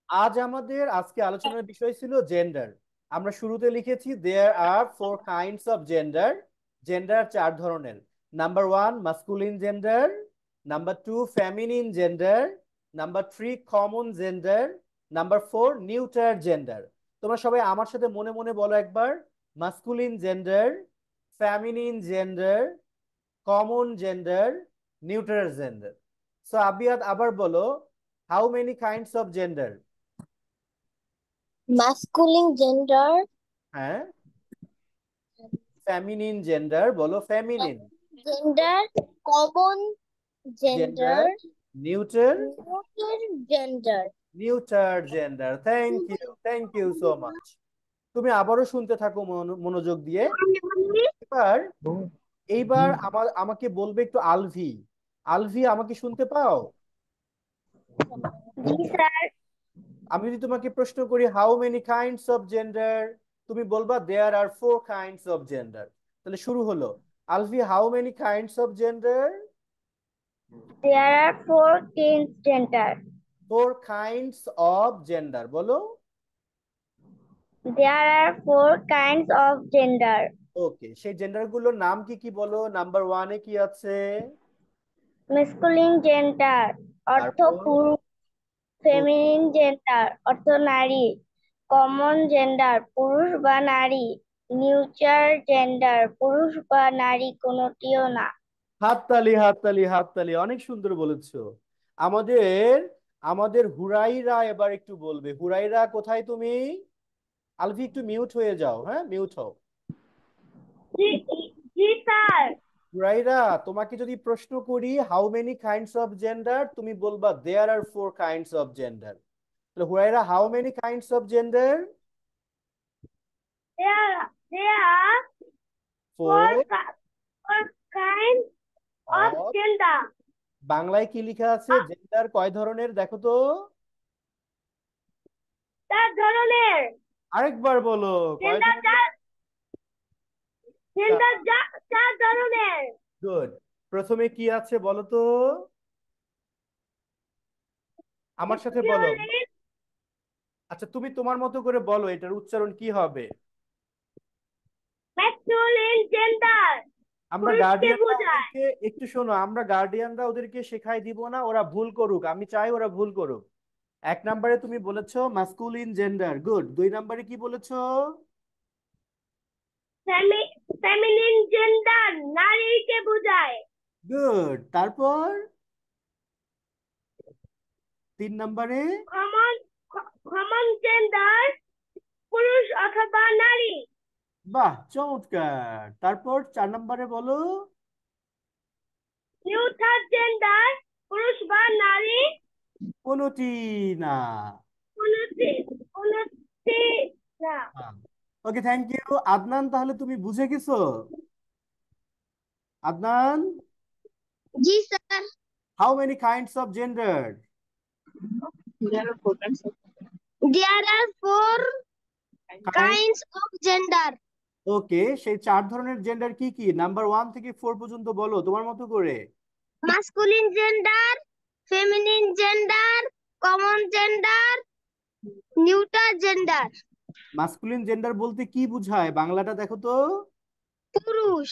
আজ আমাদের আজকে আলোচনার বিষয় ছিল জেন্ডার। আমরা শুরুতে লিখেছি there are four kinds of gender. Gender চার ধরনের। Number one masculine gender, number two feminine gender, number three common gender, number four neuter gender. তোমরা সবাই আমার সাথে মনে মনে বলো একবার। Masculine gender, feminine gender, common gender, neuter gender. So Abiyad আবার বলো, how many kinds of gender? masculine gender, হ্যাঁ, ফেমিনিন জেন্ডার বলো, feminine gender, common gender, gender, neutral, neutral gender. Neuter gender. Thank you so much. তুমি আবারও শুনতে থাকো মনোযোগ দিয়ে। এবার এইবার আমাকে বলবে একটু আলভি। আলভি আমাকে শুনতে পাও? জি স্যার। আমি যদি তোমাকে প্রশ্ন করি how many kinds of gender, তুমি বলবা there are four kinds of gender. তাহলে শুরু হলো। Alvi, how many kinds of gender? There are four kinds gender. Four kinds of gender বলো। There are four kinds of gender. Okay, সেই gender গুলোর নাম কি কি বলো। নাম্বার ওয়ানে কি আছে? Masculine gender অর্থ তারপর পুরুষ, ফেমিনিন জেন্ডার অর্থ নারী, কমন জেন্ডার পুরুষ বা নারী, নিউট্রাল জেন্ডার পুরুষ বা নারী কোনটিও না। হাততালি হাততালি হাততালি, অনেক সুন্দর বলেছো। আমাদের আমাদের হুরাইরা এবার একটু বলবে। হুরাইরা কোথায় তুমি? আলভি একটু মিউট হয়ে যাও, হ্যাঁ মিউট হও। জি জি স্যার। হুরাইরা, তোমাকে যদি প্রশ্ন করি how many kinds of gender, তুমি বলবা there are four kinds of gender. তাহলে Huraira, how many kinds of gender? There are four four kinds of of. gender. বাংলায় কি লেখা আছে? জেন্ডার কয় ধরনের দেখো তো। চার ধরনের। আরেকবার বলো, কয় জেন্ডার ধরনের? চার জেন্ডার চার ধরনের। গুড। প্রথমে কি আছে বলো তো, আমার সাথে বলো। ম্যাসকুলিন, আচ্ছা, তুমি তোমার মতো করে বলো এটার উচ্চারণ কি হবে। ম্যাসকুলিন জেন্ডার আমরা পুরুষকে গার্ডিয়ানরা বোঝায়। ওদেরকে একটু শোনো, আমরা গার্ডিয়ানরা ওদেরকে শেখাই দিব না, ওরা ভুল করুক, আমি চাই ওরা ভুল করুক। এক নম্বরে তুমি বলেছো মাস্কুলিন জেন্ডার, গুড। দুই নম্বরে কি বলেছো? ফেমিনিন জেন্ডার নারীকে বোঝায়। গুড। তারপর তিন নম্বরে? কমন কমন জেন্ডার পুরুষ অথবা নারী। বাহ, চমৎকার। তারপর চার নম্বরে বলো। নিউট্রাল জেন্ডার পুরুষ বা নারী কোনটি না। কোনটি কোনটি না। ওকে, থ্যাংক ইউ। আদনান, তাহলে তুমি বুঝে গেছো? আদনান, জি sir. How many kinds of gender? There are four kinds of gender. Okay, সেই চার ধরনের জেন্ডার কি কি? নাম্বার ওয়ান থেকে ফোর পর্যন্ত বলো তোমার মতো করে। Masculine gender, feminine gender, common gender, neutral gender. Masculine gender বলতে কি বোঝায় বাংলাটা দেখো তো। পুরুষ,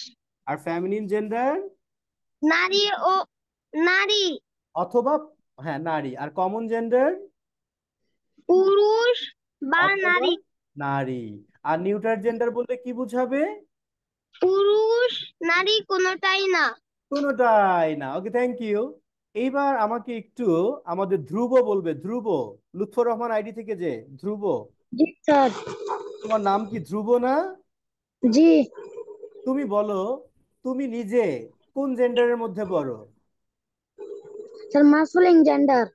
আর ফেমিনিন জেন্ডার? নারী ও নারী, অথবা, হ্যাঁ নারী। আর কমন জেন্ডার? পুরুষ বা অথবা নারী, নারী। আর নিউট্রাল জেন্ডার বলতে কি বুঝাবে? পুরুষ নারী কোনটাই না। কোনোটাই না। ওকে, থ্যাংক ইউ। এইবার আমাকে একটু আমাদের ধ্রুব বলবে। ধ্রুব, লুৎফর রহমান আইডি থেকে, যে ধ্রুব। জি স্যার। তোমার নাম কি ধ্রুব না? জি তুমি বলো, তুমি নিজে কোন জেন্ডারের মধ্যে পড়ো? স্যার। মাসকুলিন জেন্ডার,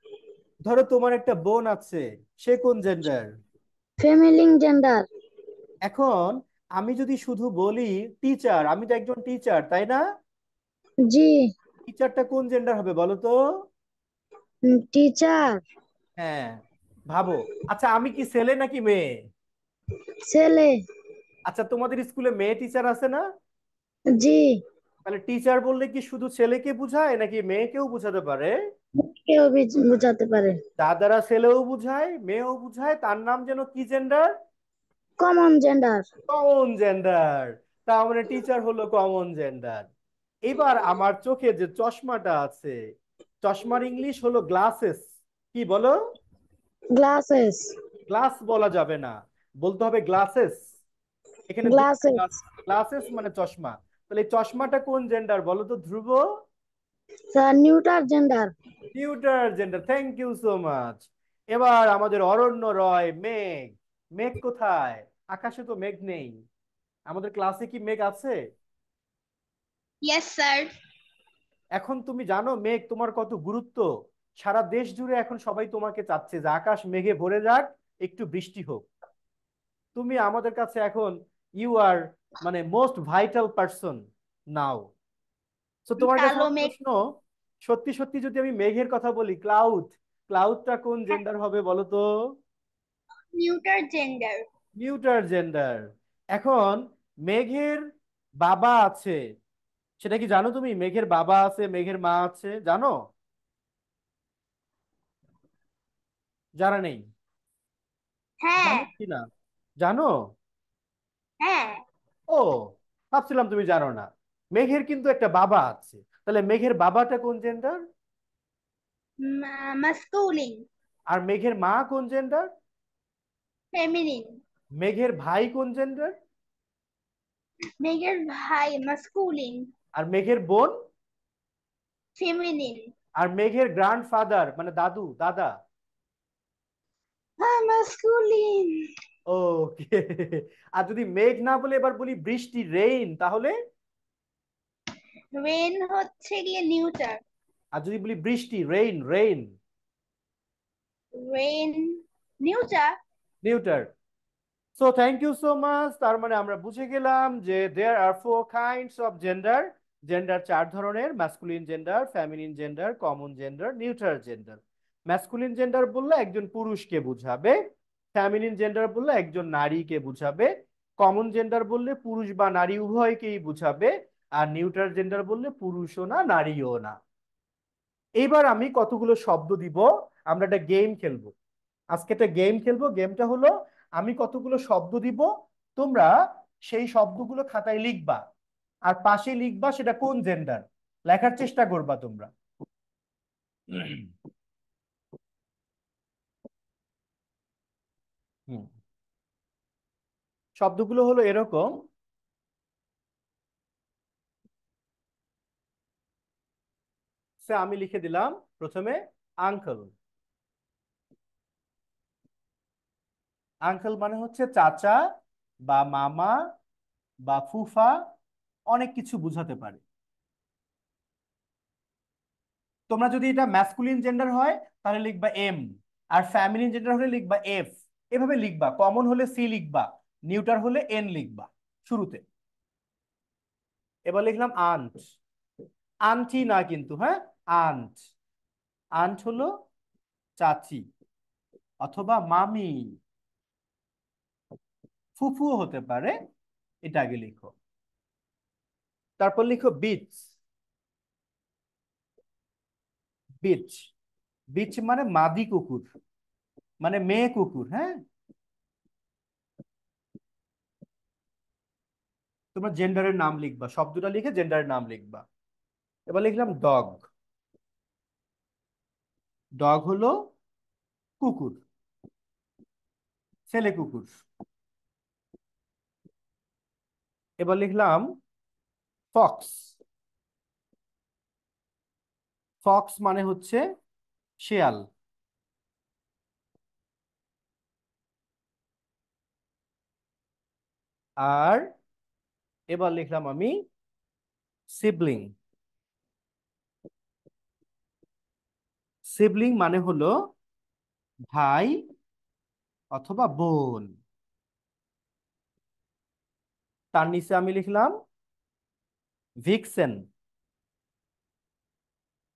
ধরো তোমার একটা বোন আছে, সে কোন জেন্ডার? Feminine gender. এখন আমি যদি শুধু বলি টিচার, আমি তো একজন টিচার, তাই না? জি। টিচারটা কোন জেন্ডার হবে বলো তো? টিচার, হ্যাঁ, ভাবো। আচ্ছা, আমি কি ছেলে নাকি মেয়ে? ছেলে। আচ্ছা, তোমাদের স্কুলে মেয়ে টিচার আছে না? জি। তাহলে টিচার বললে কি শুধু ছেলেকে বোঝায় নাকি মেয়েকেও বোঝাতে পারে? কেউ বোঝাতে পারে। যার দ্বারা ছেলেও বুঝায় মেয়েও বুঝায়, তার নাম যেন কি gender? Common gender. Common gender. তার মানে টিচার হলো কমন জেন্ডার। এবার আমার চোখে যে চশমাটা আছে, চশমার ইংলিশ হলো গ্লাসেস। কি বলো? গ্লাসেস। গ্লাস বলা যাবে না, বলতে হবে গ্লাসেস। এখানে দুটো গ্লাসেস। গ্লাস, গ্লাসেস মানে চশমা। তাহলে এই চশমাটা কোন জেন্ডার বলো তো Dhruv? Sir neuter gender. Neuter gender, thank you so much. এবার আমাদের অরণ্য রয় মেঘ। মেঘ কোথায়? আকাশে তো মেঘ নেই। আমাদের ক্লাসে কি মেঘ আছে? Yes, sir. এখন তুমি জানো মেঘ তোমার কত গুরুত্ব? সারা দেশ জুড়ে এখন সবাই তোমাকে চাচ্ছে যে আকাশ মেঘে ভরে যাক, একটু বৃষ্টি হোক। তুমি আমাদের কাছে এখন ইউ আর মানে মোস্ট ভাইটাল পারসন নাও। তো তোমার কাছে কালো আমার মেঘ। প্রশ্ন, সত্যি সত্যি যদি আমি মেঘের কথা বলি, ক্লাউড, ক্লাউডটা কোন জেন্ডার হবে বলো তো? Neuter gender. Neuter gender. এখন মেঘের বাবা আছে, সেটা কি জানো তুমি? মেঘের বাবা আছে, মেঘের মা আছে, জানো? জানা নেই? হ্যাঁ। জানো কি না? জানো? হ্যাঁ। ও, ভাবছিলাম তুমি জানো না। মেঘের কিন্তু একটা বাবা আছে। তাহলে মেঘের বাবাটা কোন জেন্ডার? মাস্কুলিন। আর মেঘের মা কোন জেন্ডার? ফেমিনিন। মেঘের ভাই কোন জেন্ডার? মেঘের ভাই মাস্কুলিন। আর মেঘের বোন? ফেমিনিন। আর মেঘের গ্র্যান্ডফাদার মানে দাদু দাদা? হ্যাঁ, মাস্কুলিন। ওকে। আর যদি মেঘ না বলে এবার বলি বৃষ্টি, রেইন, তাহলে? রেন হচ্ছে গিয়ে নিউটার। আর যদি বলি বৃষ্টি, rain, rain? Rain neuter. Neuter. So thank you so much. তার মানে আমরা বুঝে গেলাম যে there are four kinds of gender. Gender চার ধরনের: masculine gender, feminine gender, common gender, neutral gender. Masculine gender বললে একজন পুরুষকে বুঝাবে, ফেমিনিন জেন্ডার বললে একজন নারীকে বুঝাবে, কমন জেন্ডার বললে পুরুষ বা নারী উভয়কেই বুঝাবে, আর নিউট্রাল জেন্ডার বললে পুরুষও না নারীও না। এইবার আমি কতগুলো শব্দ দিব, আমরা একটা গেম খেলবো। আজকে একটা গেম খেলবো, গেমটা হলো আমি কতগুলো শব্দ দিব, তোমরা সেই শব্দগুলো খাতায় লিখবা, আর পাশে লিখবা সেটা কোন জেন্ডার, লেখার চেষ্টা করবা তোমরা। হুম। শব্দগুলো হলো এরকম। আমি লিখে দিলাম প্রথমে আঙ্কেল। আঙ্কেল মানে হচ্ছে চাচা বা মামা বা ফুফা, অনেক কিছু বুঝাতে পারে। তোমরা যদি এটা ম্যাসকুলিন জেন্ডার হয় তাহলে লিখবা এম, আর ফ্যামিলিন জেন্ডার হলে লিখবা এফ। এভাবে লিখবা। কমন হলে সি লিখবা, নিউটার হলে এন লিখবা শুরুতে। এবার লিখলাম আন্ট। আন্টি না কিন্তু, হ্যাঁ, আন্ট। আন্ট হলো চাচি অথবা মামি, ফুফুও হতে পারে। এটা আগে লিখো। তারপর লিখো বিচ। বিচ, বিচ মানে মাদি কুকুর, মানে মেয়ে কুকুর, হ্যাঁ। তোমরা জেন্ডারের নাম লিখবা, শব্দটা লিখে জেন্ডারের নাম লিখবা। এবার লিখলাম ডগ। ডগ হলো কুকুর, ছেলে কুকুর। এবার লিখলাম ফক্স। ফক্স মানে হচ্ছে শেয়াল। আর এবার লিখলাম আমি সিবলিং। সিবলিং মানে হলো ভাই অথবা বোন। তার নিচে আমি লিখলাম ভিক্সেন।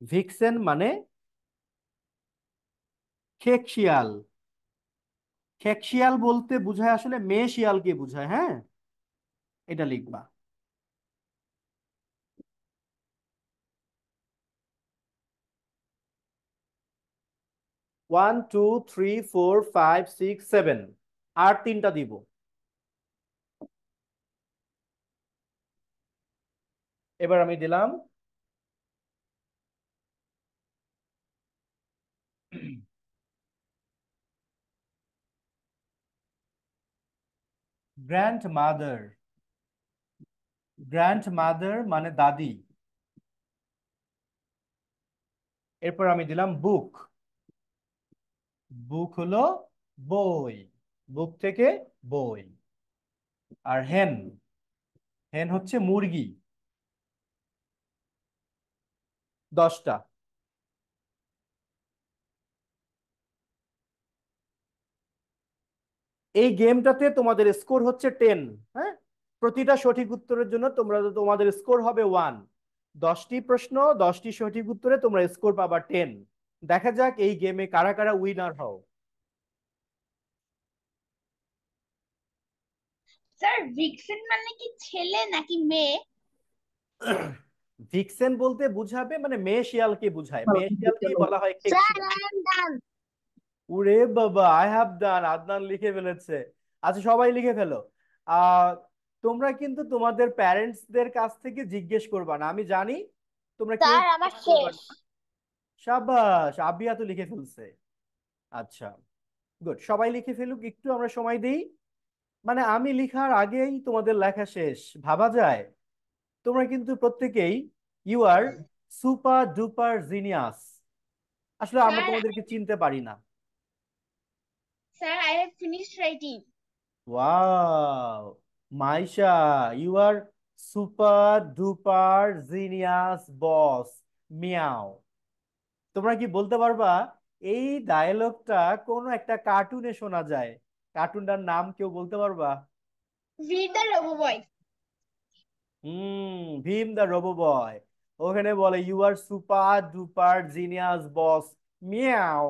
ভিক্সেন মানে খেক শিয়াল। খেক শিয়াল বলতে বোঝায় আসলে মেয়ে শিয়ালকে বোঝায়, হ্যাঁ। এটা লিখবা। 1 2 3 4 5 6 7 আর তিনটা দিব। এবার আমি দিলাম গ্র্যান্ড মাদার। গ্র্যান্ড মাদার মানে দাদি। এরপর আমি দিলাম বুক। বুক হলো বই, বুক থেকে বই। আর হেন, হেন হচ্ছে মুরগি। 10টা। এই গেমটাতে তোমাদের স্কোর হচ্ছে 10। হ্যাঁ, প্রতিটা সঠিক উত্তরের জন্য তোমাদের স্কোর হবে 1। 10টি প্রশ্ন, 10টি সঠিক উত্তরে তোমরা স্কোর পাবা 10। দেখা যাক এই গেমে কারা কারা উইনার হও। স্যার ভিক্সেন মানে কি ছেলে নাকি মেয়ে? ভিক্সেন বলতে বুঝাবে মানে মেয়ে শিয়ালকে বুঝায়, মেয়ে শিয়ালকেই বলা হয় টেক স্যার শিয়াল। I am done. ওরে বাবা, আই হ্যাভ ডান, আদনান লিখে ফেলেছে। আচ্ছা, সবাই লিখে ফেলো। আহ তোমরা কিন্তু তোমাদের প্যারেন্টসদের কাছ থেকে জিজ্ঞেস করবা না, আমি জানি তোমরা কেউ স্যার আমার জিজ্ঞেস করবা শেষ। না। সাবাস, আবিয়া তো লিখে ফেলছে। আচ্ছা, গুড, সবাই লিখে ফেলুক, একটু আমরা সময় দিই। মানে আমি লিখার আগেই তোমাদের লেখা শেষ, ভাবা যায়। তোমরা কিন্তু প্রত্যেকেই you are super duper genius. আসলে আমরা স্যার তোমাদেরকে চিনতে পারি না। Sir I have finished writing. Wow, Maisha, you are super duper genius boss meow. তোমরা কি বলতে পারবা এই ডায়লগটা কোন একটা কার্টুনে শোনা যায়? কার্টুনটার নাম কেউ বলতে পারবা? With the robo boy. Bheem the robo boy. ওখানে বলে you are super duper genius boss meow.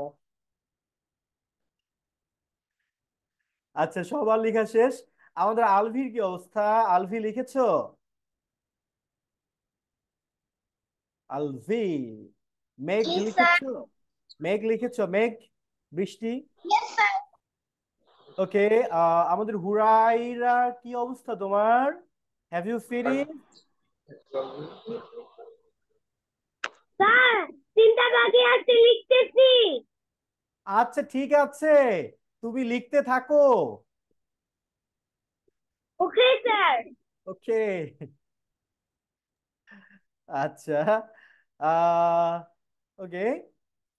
আচ্ছা, সবার লেখা শেষ। আমাদের আলভির কি অবস্থা? আলভি লিখেছো? আলভি। মেঘ জি স্যার। লিখেছো? মেঘ লিখেছো? মেঘ, বৃষ্টি। Yes sir. ওকে। আমাদের হুরাইরা কি অবস্থা তোমার? Have you finish? স্যার তিনটা বাকি আছে, লিখতেছি। আচ্ছা, ঠিক আছে, তুমি লিখতে থাকো। Okay sir. ওকে। আচ্ছা। আহ ওকে,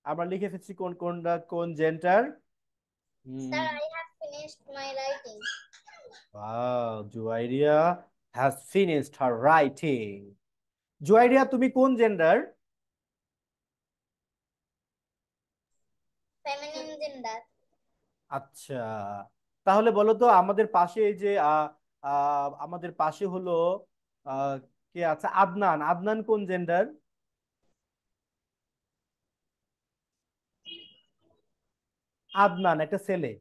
আমরা লিখে ফেলছি কোন কোনটা কোন gender. Sir I have finished my writing. Zuairiya has finished her writing. Zuairiya, তুমি কোন জেন্ডার? Feminine gender. আচ্ছা, তাহলে বলো তো আমাদের পাশে এই যে আমাদের পাশে হলো আহ, কে আছে? আদনান। আদনান কোন জেন্ডার? আদনান একটা ছেলে,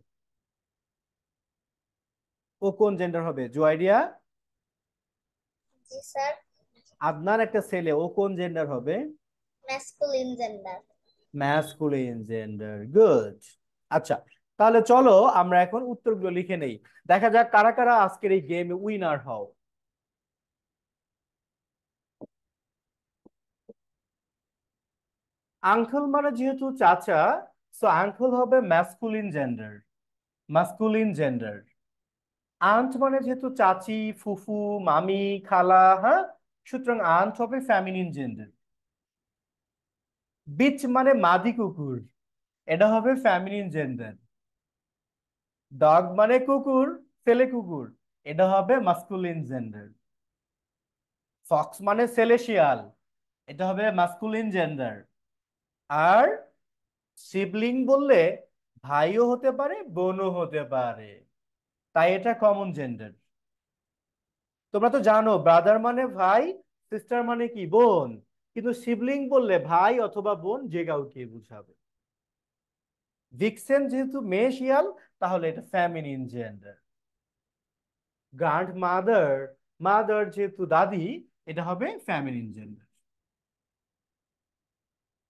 ও কোন জেন্ডার হবে জুয়াইরিয়া? জি স্যার। আদনান একটা ছেলে, ও কোন জেন্ডার হবে? Masculine gender. Masculine gender, good. আচ্ছা, তাহলে চলো আমরা এখন উত্তরগুলো লিখে নেই। দেখা যাক কারা কারা আজকের এই গেমে উইনার হও। আঙ্কেল মানে যেহেতু চাচা, সো আঙ্কেল হবে masculine gender. Masculine gender. Aunt মানে যেহেতু চাচি, ফুফু, মামি, খালা, হ্যাঁ, সুতরাং আন্ট হবে ফ্যামিলিন জেন্ডার। বিচ মানে মাদি কুকুর, এটা হবে ফ্যামিলিন জেন্ডার। ডগ মানে কুকুর, ছেলে কুকুর, এটা হবে মাস্কুলিন জেন্ডার। ফক্স মানে ছেলে শিয়াল, এটা হবে মাস্কুলিন জেন্ডার। আর সিবলিং বললে ভাইও হতে পারে, বোনও হতে পারে, তাই এটা কমন জেন্ডার। তোমরা তো জানো ব্রাদার মানে ভাই, সিস্টার মানে কি বোন, কিন্তু সিবলিং বললে ভাই অথবা বোন যে কাউকে বুঝাবে। ভিক্সেন যেহেতু মেয়ে শিয়াল, তাহলে এটা ফ্যামিলিন জেন্ডার। গ্র্যান্ড মাদার, মাদার যেহেতু দাদি, এটা হবে ফ্যামিলিন জেন্ডার।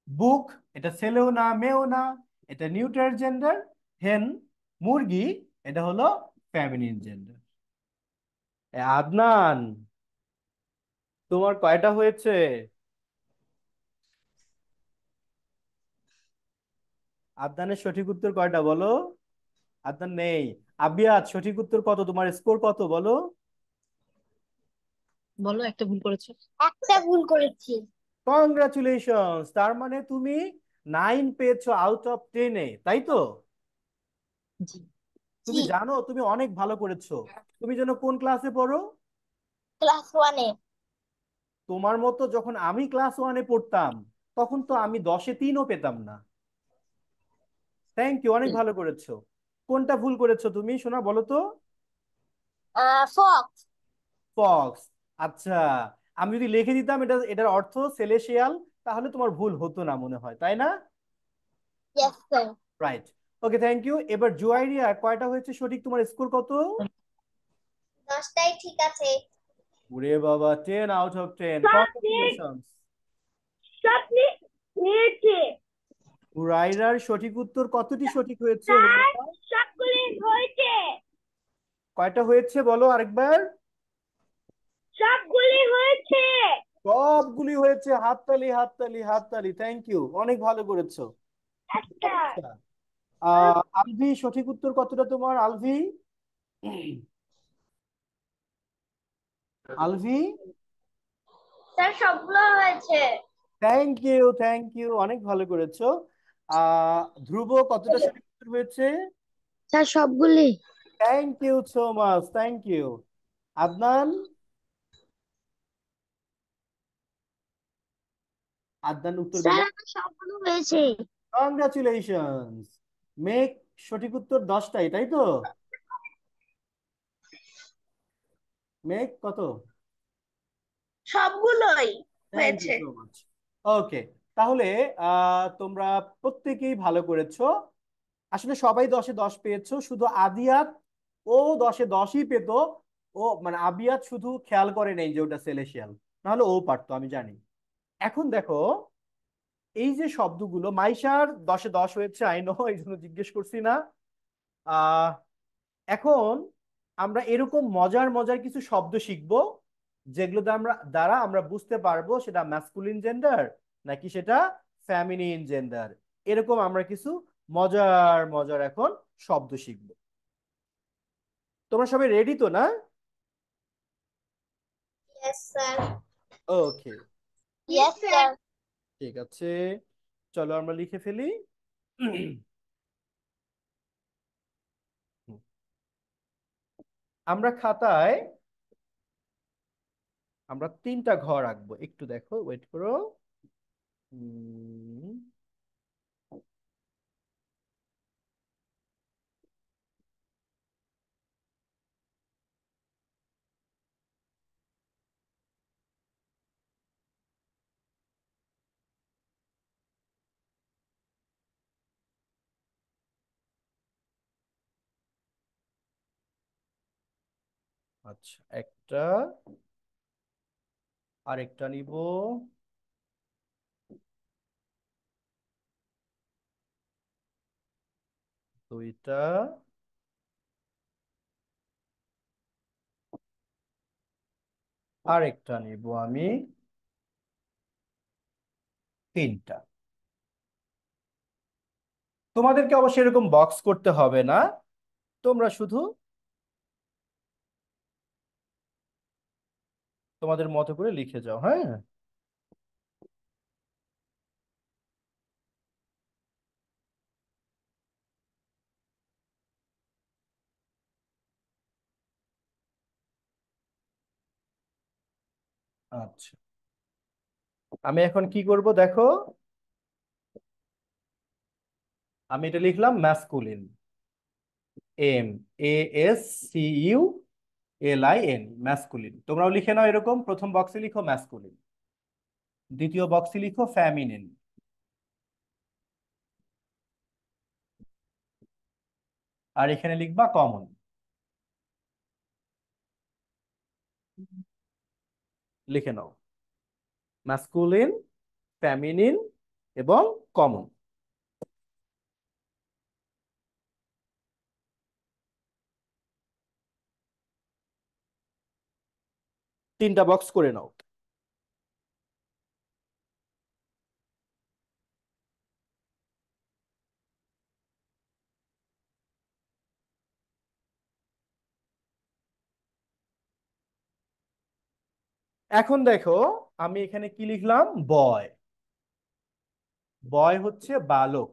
বুক, এটা ছেলেও না মেয়েও না, এটা নিউট্রাল জেন্ডার। হেন, মুরগি, এটা হলো ফেমিনিন জেন্ডার। আদনান, তোমার কয়টা হয়েছে? আদনানের সঠিক উত্তর কয়টা বলো? আদনান নেই। আবিয়াত, সঠিক উত্তর কত? তোমার স্কোর কত বলো? বলো, একটা ভুল করেছো। একটা ভুল করেছি। কংগ্রাচুলেশনস, তার মানে তুমি 9 পেয়েছো আউট অফ 10-এ, তাই তো? জি। জি। তুমি জানো তুমি অনেক ভালো করেছো। তুমি যেন কোন ক্লাসে পড়ো? ক্লাস 1-এ। তোমার মতো যখন আমি ক্লাস 1-এ পড়তাম, তখন তো আমি 10-এ 3ও পেতাম না। থ্যাংক ইউ, অনেক ভালো করেছো। কোনটা ভুল করেছো তুমি, শোনা বলো তো? ফক্স। ফক্স। আচ্ছা, আমি যদি লিখে দিতাম এটার অর্থ সেলেশিয়াল, তাহলে তোমার ভুল হতো না মনে হয়, তাই না? Yes sir. Right. Okay, thank you. এবার জুয়াইরিয়া, কয়টা হয়েছে সঠিক? তোমার স্কোর কত? 10টাই ঠিক আছে। ওরে বাবা, 10 আউট অফ 10, সব কংগ্রাচুলেশনস। সব নিয়েছে। হুরাইরার সঠিক উত্তর কতটি সঠিক হয়েছে, স্যার, হুরাইরা? সবগুলি হয়েছে। কয়টা হয়েছে বলো আরেকবার? সবগুলি হয়েছে। সবগুলি হয়েছে। হাততালি, হাততালি, হাততালি, থ্যাংক ইউ, অনেক ভালো করেছো। একটা। আচ্ছা, আলভি, সঠিক উত্তর কতটা তোমার, আলভি? আলভি? স্যার, সবগুলো হয়েছে। থ্যাংক ইউ, থ্যাংক ইউ, অনেক ভালো করেছো। ধ্রুব, কতটা সঠিক উত্তর হয়েছে? স্যার, সবগুলি। Thank you so much, thank you. Adnan? Adnan উত্তর দিল। স্যার, আমার সবগুলো হয়েছে। কংগ্রাচুলেশনস। মেক, সঠিক উত্তর 10টাই, তাই তো? মেক কত? সবগুলোই থ্যাংক ইউ হয়েছে। So much. ওকে, তাহলে তোমরা প্রত্যেকেই ভালো করেছো। আসলে সবাই 10-এ 10 পেয়েছো, শুধু আদিয়াত, ও 10-এ 10ই পেতো। ও মানে আবিয়াত শুধু খেয়াল করে নেই যে ওটা সেলেশিয়াল, নাহলে ও পারতো, আমি জানি। এখন দেখো, এই যে শব্দগুলো, মাইশার 10-এ 10 হয়েছে, আই নো, এই জন্য জিজ্ঞেস করছি না। আহ এখন আমরা এরকম মজার মজার কিছু শব্দ শিখবো, যেগুলো দ্বারা আমরা বুঝতে পারবো সেটা ম্যাসকুলিন জেন্ডার নাকি সেটা ফেমিনিন জেন্ডার। এরকম আমরা কিছু মজার মজার এখন শব্দ শিখবো। তোমরা সবাই রেডি তো, না? Yes sir. Okay, yes sir. ঠিক আছে, চলো আমরা লিখে ফেলি। আমরা খাতায় আমরা 3টা ঘর আঁকবো, একটু দেখো, ওয়েট করো। উম, আচ্ছা, একটা, আরেকটা নিব, দুইটা, আরেকটা নিব আমি, 3টা। তোমাদেরকে অবশ্যই এরকম বক্স করতে হবে না, তোমরা শুধু তোমাদের মতো করে লিখে যাও, হ্যাঁ? আচ্ছা, আমি এখন কি করব দেখো, আমি এটা লিখলাম ম্যাসকুলিন, MASCULIN, ম্যাসকুলিন। তোমরাও লিখে নাও এরকম, প্রথম বক্সে লিখো ম্যাসকুলিন, দ্বিতীয় বক্সে লিখো ফ্যামিনিন, আর এখানে লিখবা কমন। লিখে নাও ম্যাসকুলিন, ফ্যামিনিন এবং কমন। 3টা বক্স করে নাও। এখন দেখো আমি এখানে কি লিখলাম, বয়। বয় হচ্ছে বালক,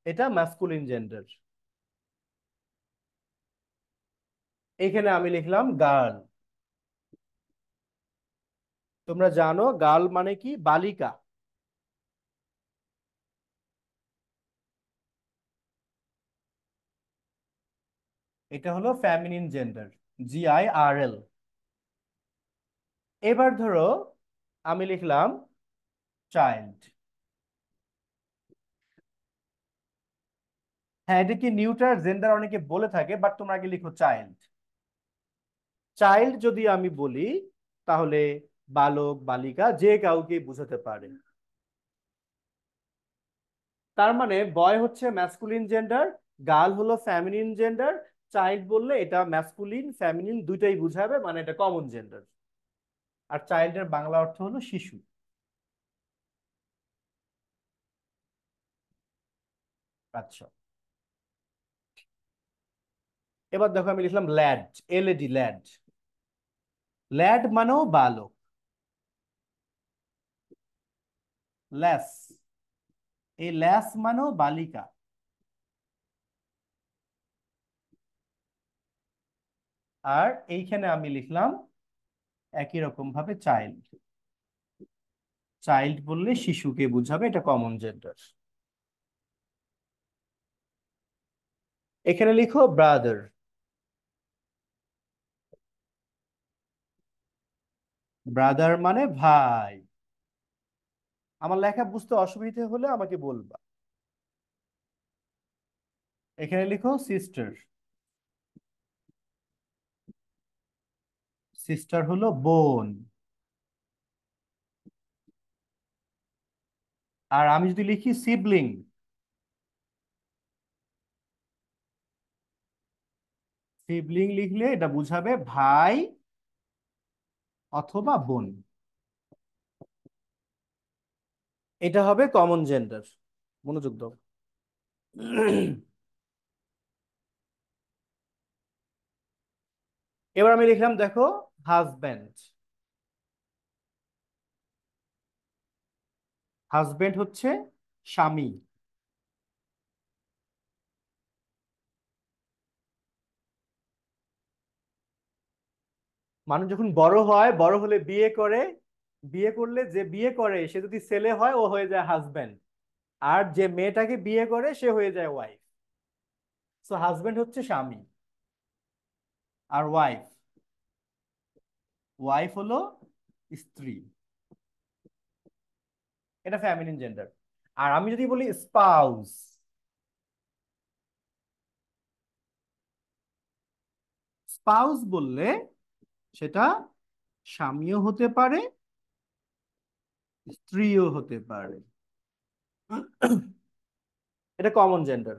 এটা ম্যাসকুলিন জেন্ডার। এখানে আমি লিখলাম গার্ল। তোমরা জানো গার্ল মানে কি, বালিকা। এটা হলো ফেমিনিন জেন্ডার, GIRL। এবার ধরো আমি লিখলাম চাইল্ড। হ্যাঁ, এটা কি নিউট্রাল জেন্ডার অনেকে বলে থাকে, বাট তোমরা আগে লিখো চাইল্ড। চাইল্ড যদি আমি বলি তাহলে বালক বালিকা যে কাউকে বোঝাতে পারে। তার মানে বয় হচ্ছে ম্যাসকুলিন জেন্ডার, গার্ল হলো ফেমিনিন জেন্ডার, চাইল্ড বললে এটা ম্যাসকুলিন ফেমিনিন দুইটাই বুঝাবে, মানে এটা কমন জেন্ডার। আর চাইল্ডের বাংলা অর্থ হলো শিশু। আচ্ছা, এবার দেখো আমি লিখলাম ল্যাড, LAD, ল্যাড। ল্যাড মানেও বালক। ল্যাস, এই ল্যাস মানেও বালিকা। আর এইখানে আমি লিখলাম একই রকম ভাবে চাইল্ড। চাইল্ড বললে শিশুকে বুঝাবে, এটা কমন জেন্ডার। এখানে লিখো ব্রাদার। ব্রাদার মানে ভাই। আমার লেখা বুঝতে অসুবিধা হলে আমাকে বলবা। এখানে লিখো সিস্টার। সিস্টার হলো বোন। আর আমি যদি লিখি সিবলিং, সিবলিং লিখলে এটা বুঝাবে ভাই অথবা বোন। এটা হবে কমন জেন্ডার। মনোযোগ দাও। এবার আমি লিখলাম দেখো হাজব্যান্ড। হাজব্যান্ড হচ্ছে স্বামী। মানুষ যখন বড় হয়, বড় হলে বিয়ে করে, বিয়ে করলে যে বিয়ে করে সে যদি ছেলে হয় ও হয়ে যায় হাজব্যান্ড, আর যে মেয়েটাকে বিয়ে করে সে হয়ে যায় ওয়াইফ। সো হাজব্যান্ড হচ্ছে স্বামী, আর ওয়াইফ, ওয়াইফ হলো স্ত্রী। এটা ফেমিনিন জেন্ডার। আর আমি যদি বলি স্পাউস, স্পাউস বললে সেটা স্বামীও হতে পারে, স্ত্রীও হতে পারে। এটা কমন জেন্ডার।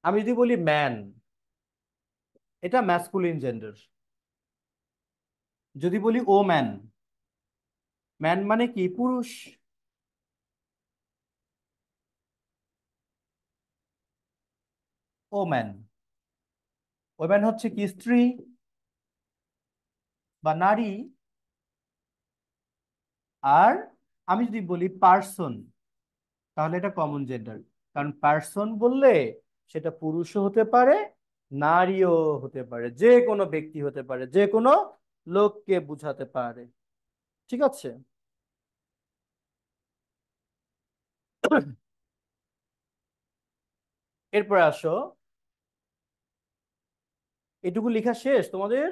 আমি যদি বলি ম্যান, এটা ম্যাসকুলিন জেন্ডার। যদি বলি ও ম্যান, ম্যান মানে কি, পুরুষ। ও ম্যান, ওম্যান হচ্ছে কি, স্ত্রী বা নারী। আর আমি যদি বলি পার্সন, তাহলে এটা কমন জেন্ডার। কারণ পার্সন বললে সেটা পুরুষও হতে পারে, নারীও হতে পারে, যে কোনো ব্যক্তি হতে পারে, যে কোনো লোককে বুঝাতে পারে। ঠিক আছে। এরপর আসো, এটুকু লেখা শেষ তোমাদের?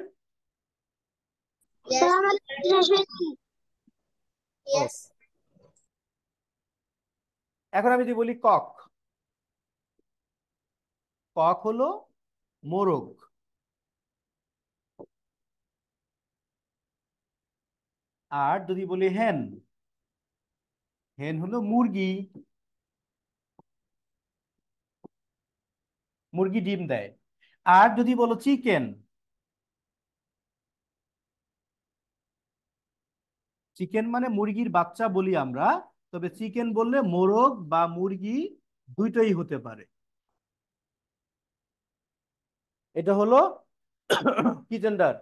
Yes. ও, এখন আমি যদি বলি কক, কক হলো মোরগ। আর যদি বলি হেন, হেন হলো মুরগি। মুরগি ডিম দেয়। আর যদি বলো চিকেন, চিকেন মানে মুরগির বাচ্চা বলি আমরা, তবে চিকেন বললে মোরগ বা মুরগি দুইটাই হতে পারে। এটা হলো কি জেন্ডার?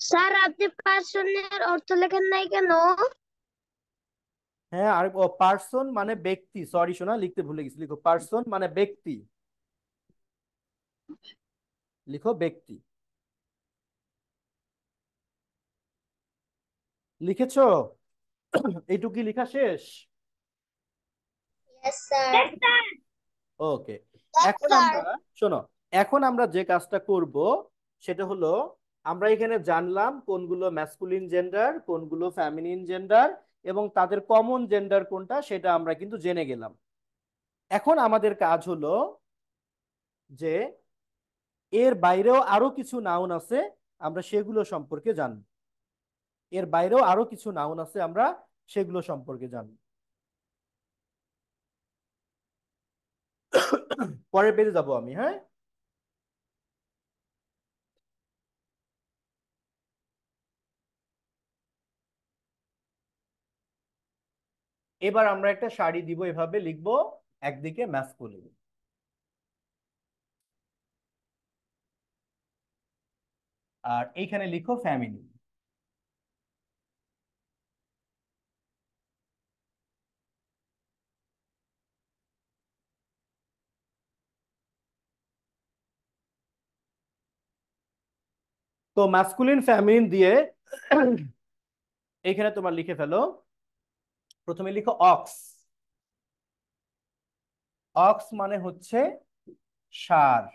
স্যার আপনি পার্সনের অর্থ লেখেন নাই কেন? হ্যাঁ, আর পার্সন মানে ব্যক্তি, সরি শোনা, লিখতে ভুলে গেছি, লিখো পার্সন মানে ব্যক্তি, লিখো ব্যক্তি। লিখেছো? এইটুকি লেখা শেষ? Yes, sir. ওকে। Yes, এখন sir. আমরা, শোনো, এখন আমরা যে কাজটা করব সেটা হলো, আমরা এখানে জানলাম কোনগুলো ম্যাসকুলিন জেন্ডার, কোনগুলো ফেমিনিন জেন্ডার, এবং তাদের কমন জেন্ডার কোনটা সেটা আমরা কিন্তু জেনে গেলাম। এখন আমাদের কাজ হলো যে এর বাইরেও আরো কিছু নাউন আছে, আমরা সেগুলো সম্পর্কে জানব। এর বাইরেও আরো কিছু নাউন আছে, আমরা সেগুলো সম্পর্কে জানব। পরের পেজে যাব আমি, হ্যাঁ। এবার আমরা একটা সারি দিব, এভাবে লিখবো, একদিকে ম্যাসকুলিন, আর এইখানে লিখো ফ্যামিলি। তো ম্যাসকুলিন ফ্যামিলিন দিয়ে এইখানে তোমার লিখে ফেলো। প্রথমে লিখো অক্স। অক্স মানে হচ্ছে ষাঁড়,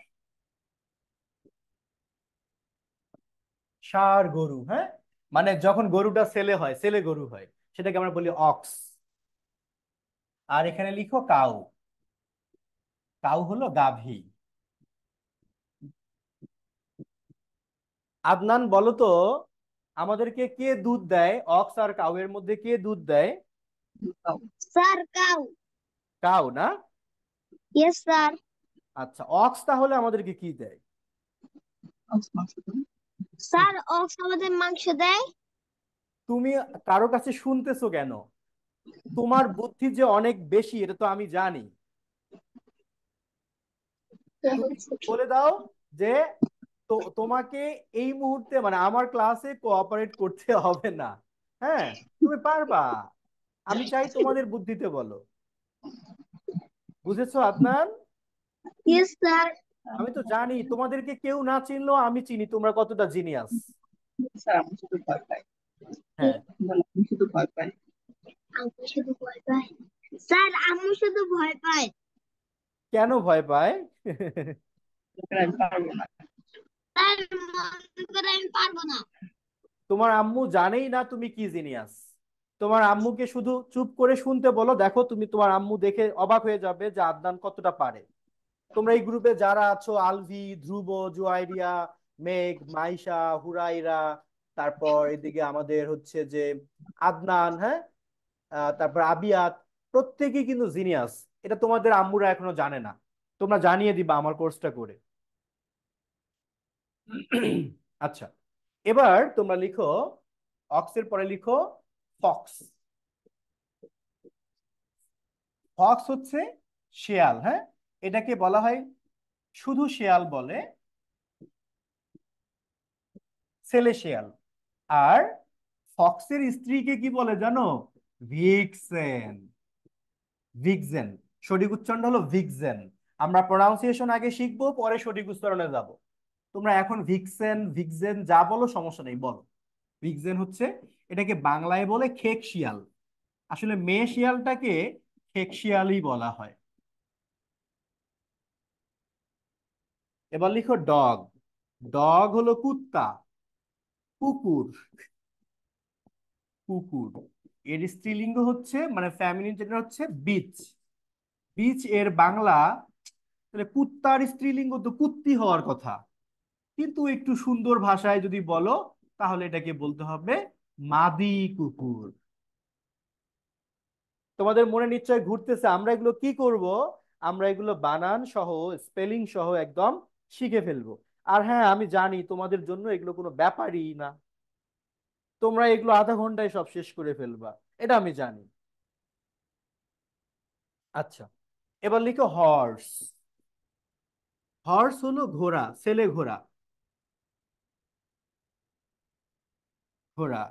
ষাঁড় গরু, হ্যাঁ, মানে যখন গরুটা ছেলে হয়, ছেলে গরু হয়, সেটাকে আমরা বলি অক্স। আর এখানে লিখো কাউ। কাউ হলো গাভী। আদনান বলো তো, আমাদেরকে কে দুধ দেয়? অক্স আর কাউ এর মধ্যে কে দুধ দেয়? Sir, cow. কাউ না? Yes, sir. আচ্ছা, অক্স তাহলে আমাদেরকে কি দেয়? স্যার ox আমাদের মাংস দেয়। তুমি কারো কাছে শুনতেছো কেন? তোমার বুদ্ধি যে অনেক বেশি এটা তো আমি জানি। তুমি বলে দাও যে তোমাকে এই মুহূর্তে, মানে আমার ক্লাসে কোঅপারেট করতে হবে না, হ্যাঁ, তুমি পারবা। আমি চাই তোমাদের বুদ্ধিতে বলো। বুঝেছো আদনান? Yes, sir. আমি তো জানি তোমাদেরকে কেউ না চিনলেও আমি চিনি তোমরা কতটা জিনিয়াস। স্যার আমি শুধু ভয় পাই, হ্যাঁ, আমি শুধু ভয় পাই। আম্মু শুধু ভয় পায়। স্যার আম্মু শুধু ভয় পায়। কেন ভয় পায়? আমি পারবো না। স্যার মনে করে আমি পারবো না। তোমার আম্মু জানেই না তুমি কি জিনিয়াস। তোমার আম্মুকে শুধু চুপ করে শুনতে বলো, দেখো তুমি, তোমার আম্মু দেখে অবাক হয়ে যাবে যে আদনান কতটা পারে। তোমরা এই গ্রুপে যারা আছো, আলভি, ধ্রুব, জুয়াইরিয়া, মেঘ, মাইশা, হুরাইরা, তারপর এদিকে আমাদের হচ্ছে যে আদনান, হ্যাঁ, তারপর আবিয়াত, প্রত্যেকেই কিন্তু জিনিয়াস। এটা তোমাদের আম্মুরা এখনো জানে না, তোমরা জানিয়ে দিবা আমার কোর্সটা করে। আচ্ছা, এবার তোমরা লিখো, অক্সের পরে লিখো ফক্স। ফক্স হচ্ছে শেয়াল, হ্যাঁ, এটাকে বলা হয়, শুধু শেয়াল বলে, ছেলে শেয়াল। আর ফক্সের স্ত্রীকে কি বলে জানো? ভিক্সেন। ভিক্সেন, সঠিক উচ্চারণ হলো ভিক্সেন। আমরা প্রনাউন্সিয়েশন আগে শিখবো, পরে সঠিক উচ্চারণে যাব। তোমরা এখন ভিক্সেন, ভিক্সেন যা বলো সমস্যা নেই, বলো। ভিক্সেন হচ্ছে, এটাকে বাংলায় বলে খেক শিয়াল। আসলে মেয়ে শিয়ালটাকে খেক শিয়ালই বলা হয়। এবার লিখো ডগ। ডগ হলো কুত্তা, কুকুর, কুকুর। এর স্ত্রীলিঙ্গ হচ্ছে, মানে ফ্যামিলি জেন্ডার হচ্ছে বিচ। বিচ এর বাংলা, তাহলে কুত্তার স্ত্রীলিঙ্গ তো কুত্তি হওয়ার কথা, কিন্তু একটু সুন্দর ভাষায় যদি বলো তাহলে এটাকে বলতে হবে মাদি কুকুর। তোমাদের মনে নিশ্চয় ঘুরতেছে আমরা এগুলো কি করব, আমরা এগুলো বানান সহ স্পেলিং সহ একদম শিখে ফেলবো। আর হ্যাঁ আমি জানি তোমাদের জন্য এগুলো কোনো ব্যাপারই না, তোমরা এগুলো আধা ঘন্টায় সব শেষ করে ফেলবা, এটা আমি জানি। আচ্ছা, এবার লিখো হর্স। হর্স হলো ঘোড়া, ছেলে ঘোড়া, ঘোড়া।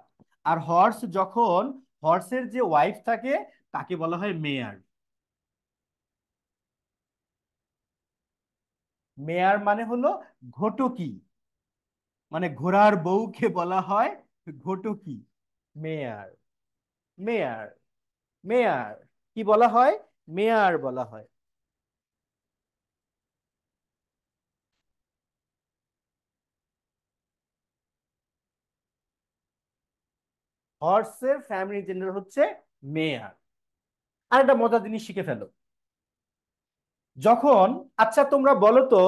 আর হর্স যখন, হর্সের যে ওয়াইফ থাকে তাকে বলা হয় মেয়ার। মেয়ার মানে হলো ঘটকি, মানে ঘোড়ার বউকে বলা হয় ঘটকি। মেয়ার, মেয়ার, মেয়ার কি বলা হয়, মেয়ার বলা হয়। হর্সের ফ্যামিলি জেন্ডার হচ্ছে মেয়ার। আর একটা মজার জিনিস শিখে ফেলো যখন, আচ্ছা তোমরা বলো তো,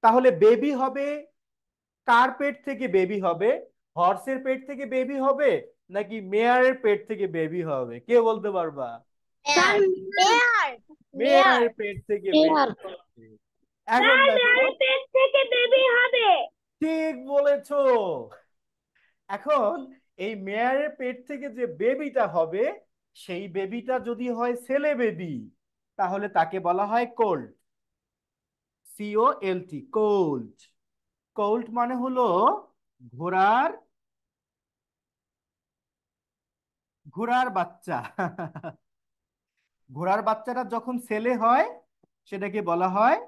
তাহলে বেবি হবে কার পেট থেকে বেবি হবে, হর্সের পেট থেকে বেবি হবে নাকি মেয়ারের পেট থেকে বেবি হবে, কে বলতে পারবা? স্যার মেয়ার, মেয়ার, মেয়ারের পেট থেকে বেবি মেয়ার, হবে। এখন দেখো, পেট থেকে বেবি হবে। ঠিক বলেছো। এখন এই মেয়ারের পেট থেকে যে বেবিটা হবে, সেই বেবিটা যদি হয় ছেলে বেবি, তাহলে তাকে বলা হয় কোল্ট। COLT, Colt. কোল্ট মানে হলো ঘোড়ার, ঘোড়ার বাচ্চা। ঘোড়ার বাচ্চাটা যখন ছেলে হয় সেটাকে বলা হয়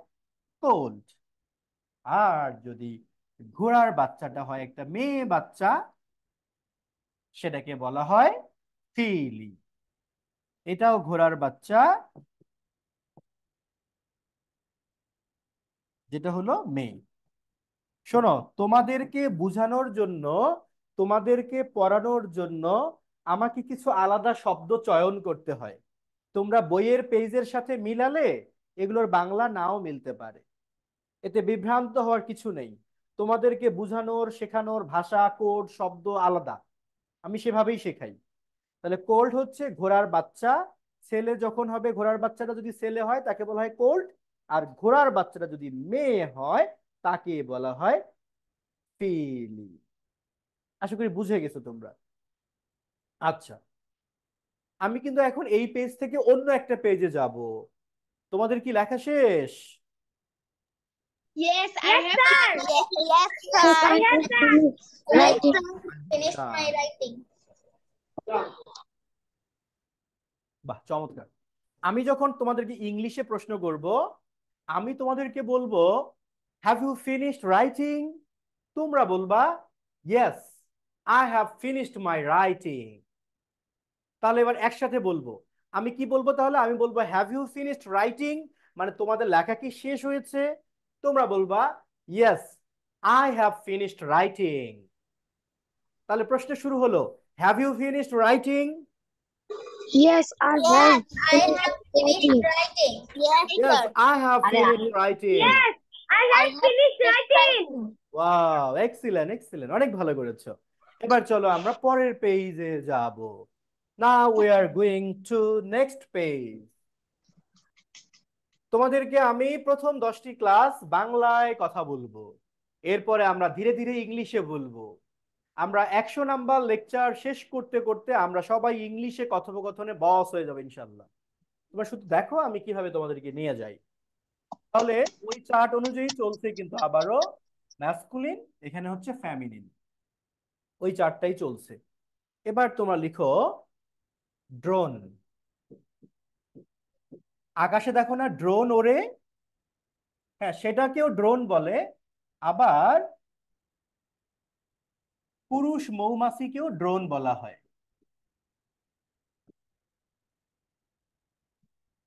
কোল্ট। আর যদি ঘোড়ার বাচ্চাটা হয় একটা মেয়ে বাচ্চা, সেটাকে বলা হয় ফিলি। এটাও ঘোড়ার বাচ্চা, যেটা হলো মেয়ে। শোনো, তোমাদেরকে বোঝানোর জন্য, তোমাদেরকে পড়ানোর জন্য আমাকে কিছু আলাদা শব্দ চয়ন করতে হয়। তোমরা বইয়ের পেজের সাথে মিলালে এগুলোর বাংলা নাও মিলতে পারে, এতে বিভ্রান্ত হওয়ার কিছু নেই। তোমাদেরকে বোঝানোর শেখানোর ভাষা, কোড, শব্দ আলাদা, আমি সেভাবেই শেখাই। তাহলে কোল্ড হচ্ছে ঘোড়ার বাচ্চা, ছেলে যখন হবে, ঘোড়ার বাচ্চাটা যদি ছেলে হয় তাকে বলা হয় কোল্ড, আর ঘোড়ার বাচ্চাটা যদি মেয়ে হয় তাকে বলা হয় ফিলি। আশা করি বুঝে গেছো তোমরা। আচ্ছা, আমি কিন্তু এখন এই পেজ থেকে অন্য একটা পেজে যাব। তোমাদের কি লেখা শেষ? Yes, I Yes, have sir. yes, sir. Yes, sir. Yes, Writing. sir. Finished আচ্ছা, my writing. বাহ চমৎকার। আমি যখন তোমাদেরকে ইংলিশে প্রশ্ন করব, আমি তোমাদেরকে বলবো হ্যাভ ইউ ফিনিশড রাইটিং, তোমরা বলবা yes I have finished my writing. তাহলে এবার একসাথে বলবো, আমি কি বলবো তাহলে, আমি বলবো হ্যাভ ইউ ফিনিশড রাইটিং, মানে তোমাদের লেখা কি শেষ হয়েছে, তোমরা বলবা yes I have finished writing. তাহলে প্রশ্ন শুরু হলো, have you finished writing? Yes, I Yes, have I finished have finished writing. writing. Yes, Yes, sir. I have finished writing. Yes, I I have have finished finished writing. writing. Wow, excellent excellent, অনেক ভালো করেছো। এবার চলো আমরা পরের পেজে যাব। Now we are going to next page. তোমাদেরকে আমি প্রথম 10টি ক্লাস বাংলায় কথা বলবো, এরপরে আমরা ধীরে ধীরে ইংলিশে বলবো। আমরা 100 নাম্বার লেকচার শেষ করতে করতে আমরা সবাই ইংলিশে কথোপকথনে বস হয়ে যাবো ইনশাল্লাহ। তোমরা শুধু দেখো আমি কিভাবে তোমাদেরকে নিয়ে যাই। তাহলে ওই চার্ট অনুযায়ী চলছে কিন্তু আবারও, ম্যাসকুলিন এখানে হচ্ছে ফ্যামিনিন, ওই চার্টটাই চলছে। এবার তোমরা লিখো ড্রোন। আকাশে দেখো না ড্রোন ওড়ে, হ্যাঁ সেটাকেও ড্রোন বলে। আবার পুরুষ মৌমাছিকেও ড্রোন বলা হয়।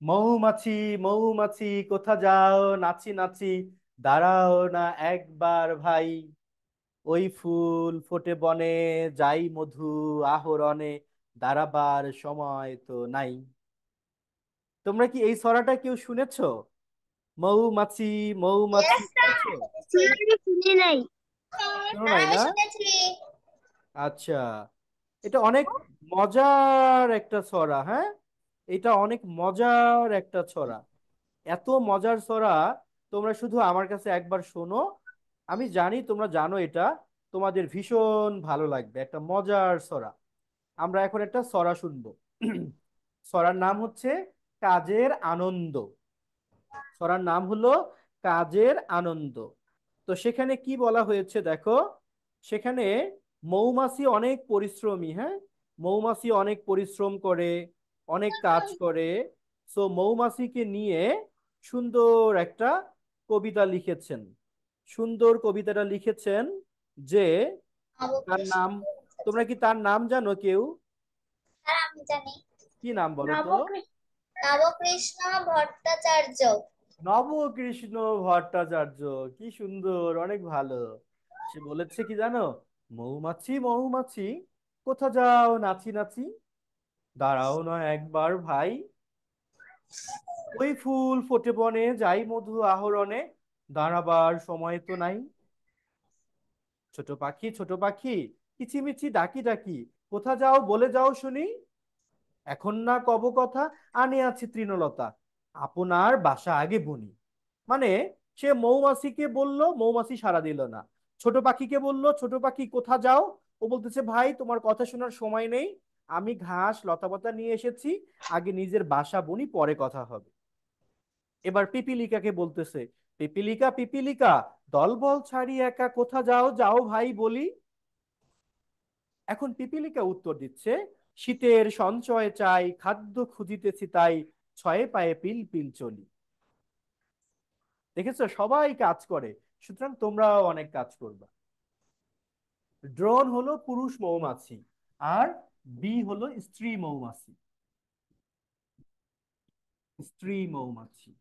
মৌমাছি মৌমাছি কোথা যাও নাচি নাচি, দাঁড়াও না একবার ভাই, ওই ফুল ফোটে বনে, যাই মধু আহরণে, দাঁড়াবার সময় তো নাই। তোমরা কি এই ছড়াটা কেউ শুনেছো? মৌমাছি মৌমাছি Yes, sir. শুনেছো? Finished. শুনি নাই। শোনো নাই না? আচ্ছা, এটা অনেক মজার একটা ছড়া। হ্যাঁ, এটা অনেক মজার একটা ছড়া। এত মজার ছড়া, তোমরা শুধু আমার কাছে একবার শোনো। আমি জানি তোমরা জানো এটা, তোমাদের ভীষণ ভালো লাগবে। একটা মজার ছড়া। আমরা এখন একটা ছড়া শুনবো। ছড়ার নাম হচ্ছে কাজের আনন্দ। ছড়ার নাম হলো কাজের আনন্দ। তো সেখানে কি বলা হয়েছে দেখো। সেখানে মৌমাছি অনেক পরিশ্রমী। হ্যাঁ, মৌমাছি অনেক পরিশ্রম করে, অনেক কাজ করে। সো মৌমাছিকে নিয়ে সুন্দর একটা কবিতা লিখেছেন। সুন্দর কবিতাটা লিখেছেন যে তার নাম, তোমরা কি তার নাম জানো কেউ? হ্যাঁ, আমি জানি। কি নাম বলো তো? নবকৃষ্ণ ভট্টাচার্য। নবকৃষ্ণ ভট্টাচার্য। কি সুন্দর, অনেক ভালো। সে বলেছে কি জানো? মৌমাছি মৌমাছি কোথা যাও নাচি নাচি, দাঁড়াও না একবার ভাই, ওই ফুল ফোটে বনে যাই মধু আহরণে, দাঁড়াবার সময় তো নাই। ছোট পাখি ছোট পাখি কিচিমিচি ডাকি ডাকি, কোথা যাও বলে যাও শুনি, এখন না কব কথা আনে আছি তৃণলতা, আপনার বাসা আগে বুনি। মানে সে মৌমাছিকে বলল, মৌমাছি সাড়া দিল না। ছোট পাখিকে বলল, ছোট পাখি কোথা যাও? ও বলতেছে ভাই তোমার কথা শোনার সময় নেই, আমি ঘাস লতাপাতা নিয়ে এসেছি, আগে নিজের বাসা বুনি পরে কথা হবে। এবার পিপিলিকাকে বলতেছে, পিপিলিকা পিপিলিকা দলবল ছাড়ি একা কোথা যাও যাও ভাই বলি। এখন পিপিলিকা উত্তর দিচ্ছে, শীতের সঞ্চয় চাই খাদ্য খুঁজিতেছি তাই, ছয়ে পায়ে পিল পিল চলি। দেখেছো, সবাই কাজ করে, সুতরাং তোমরাও অনেক কাজ করবা। ড্রোন হলো পুরুষ মৌমাছি, আর বি হলো স্ত্রী মৌমাছি। স্ত্রী মৌমাছি,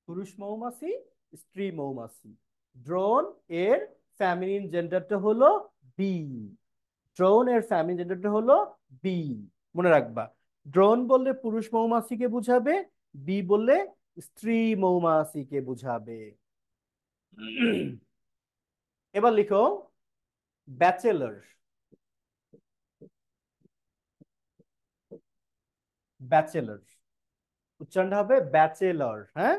পুরুষ মৌমাছি, স্ত্রী মৌমাছি। ড্রোন এর ফ্যামিলিন জেন্ডারটা হলো বি। ড্রোন এর ফ্যামিলিন জেন্ডারটা হলো বি। মনে রাখবা, ড্রোন বললে পুরুষ মৌমাছিকে বুঝাবে, বি বললে স্ত্রী মৌমাছিকে বুঝাবে। এবার লিখো ব্যাচেলর। ব্যাচেলর উচ্চারণটা হবে ব্যাচেলর। হ্যাঁ,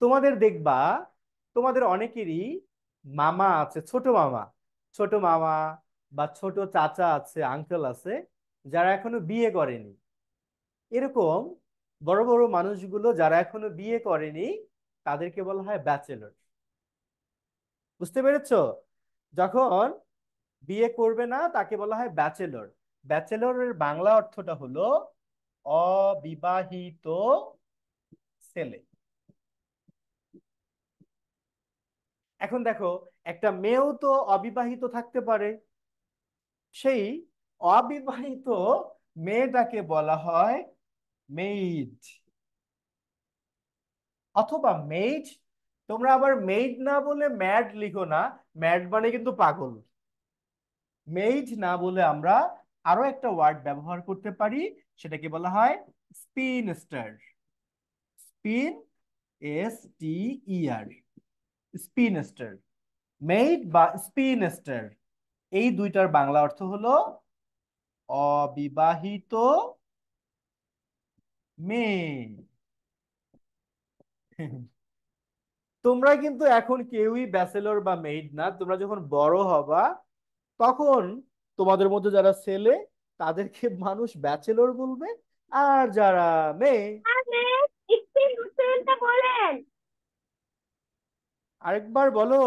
তোমাদের দেখবা, তোমাদের অনেকেরই মামা আছে, ছোট মামা, ছোট মামা বা ছোট চাচা আছে, আঙ্কেল আছে, যারা এখনো বিয়ে করেনি। এরকম বড় বড় মানুষগুলো যারা এখনো বিয়ে করেনি, তাদেরকে বলা হয় ব্যাচেলর। বুঝতে পেরেছো? যখন বিয়ে করবে না তাকে বলা হয় ব্যাচেলর। ব্যাচেলরের বাংলা অর্থটা হলো অবিবাহিত ছেলে। এখন দেখো, একটা মেয়েও তো অবিবাহিত থাকতে পারে। সেই অবিবাহিত মেয়েটাকে বলা হয় মেইড অথবা মেইড। তোমরা আবার মেইড না বলে ম্যাড লিখো না, ম্যাড মানে কিন্তু পাগল। মেইড না বলে আমরা আরো একটা ওয়ার্ড ব্যবহার করতে পারি, সেটাকে বলা হয় স্পিনস্টার। স্পিন, এস টি ই আর, স্পিনস্টার। মেইড বা স্পিনস্টার, এই দুইটার বাংলা অর্থ হলো অবিবাহিত মেয়ে। তোমরা কিন্তু এখন কেউই ব্যাচেলর বা মেইড না। তোমরা যখন বড় হবা, তখন তোমাদের মধ্যে যারা ছেলে, তাদেরকে মানুষ ব্যাচেলর বলবে, আর যারা মেয়ে, স্পিন উচ্চারণটা বলেন। আরেকবার বলো।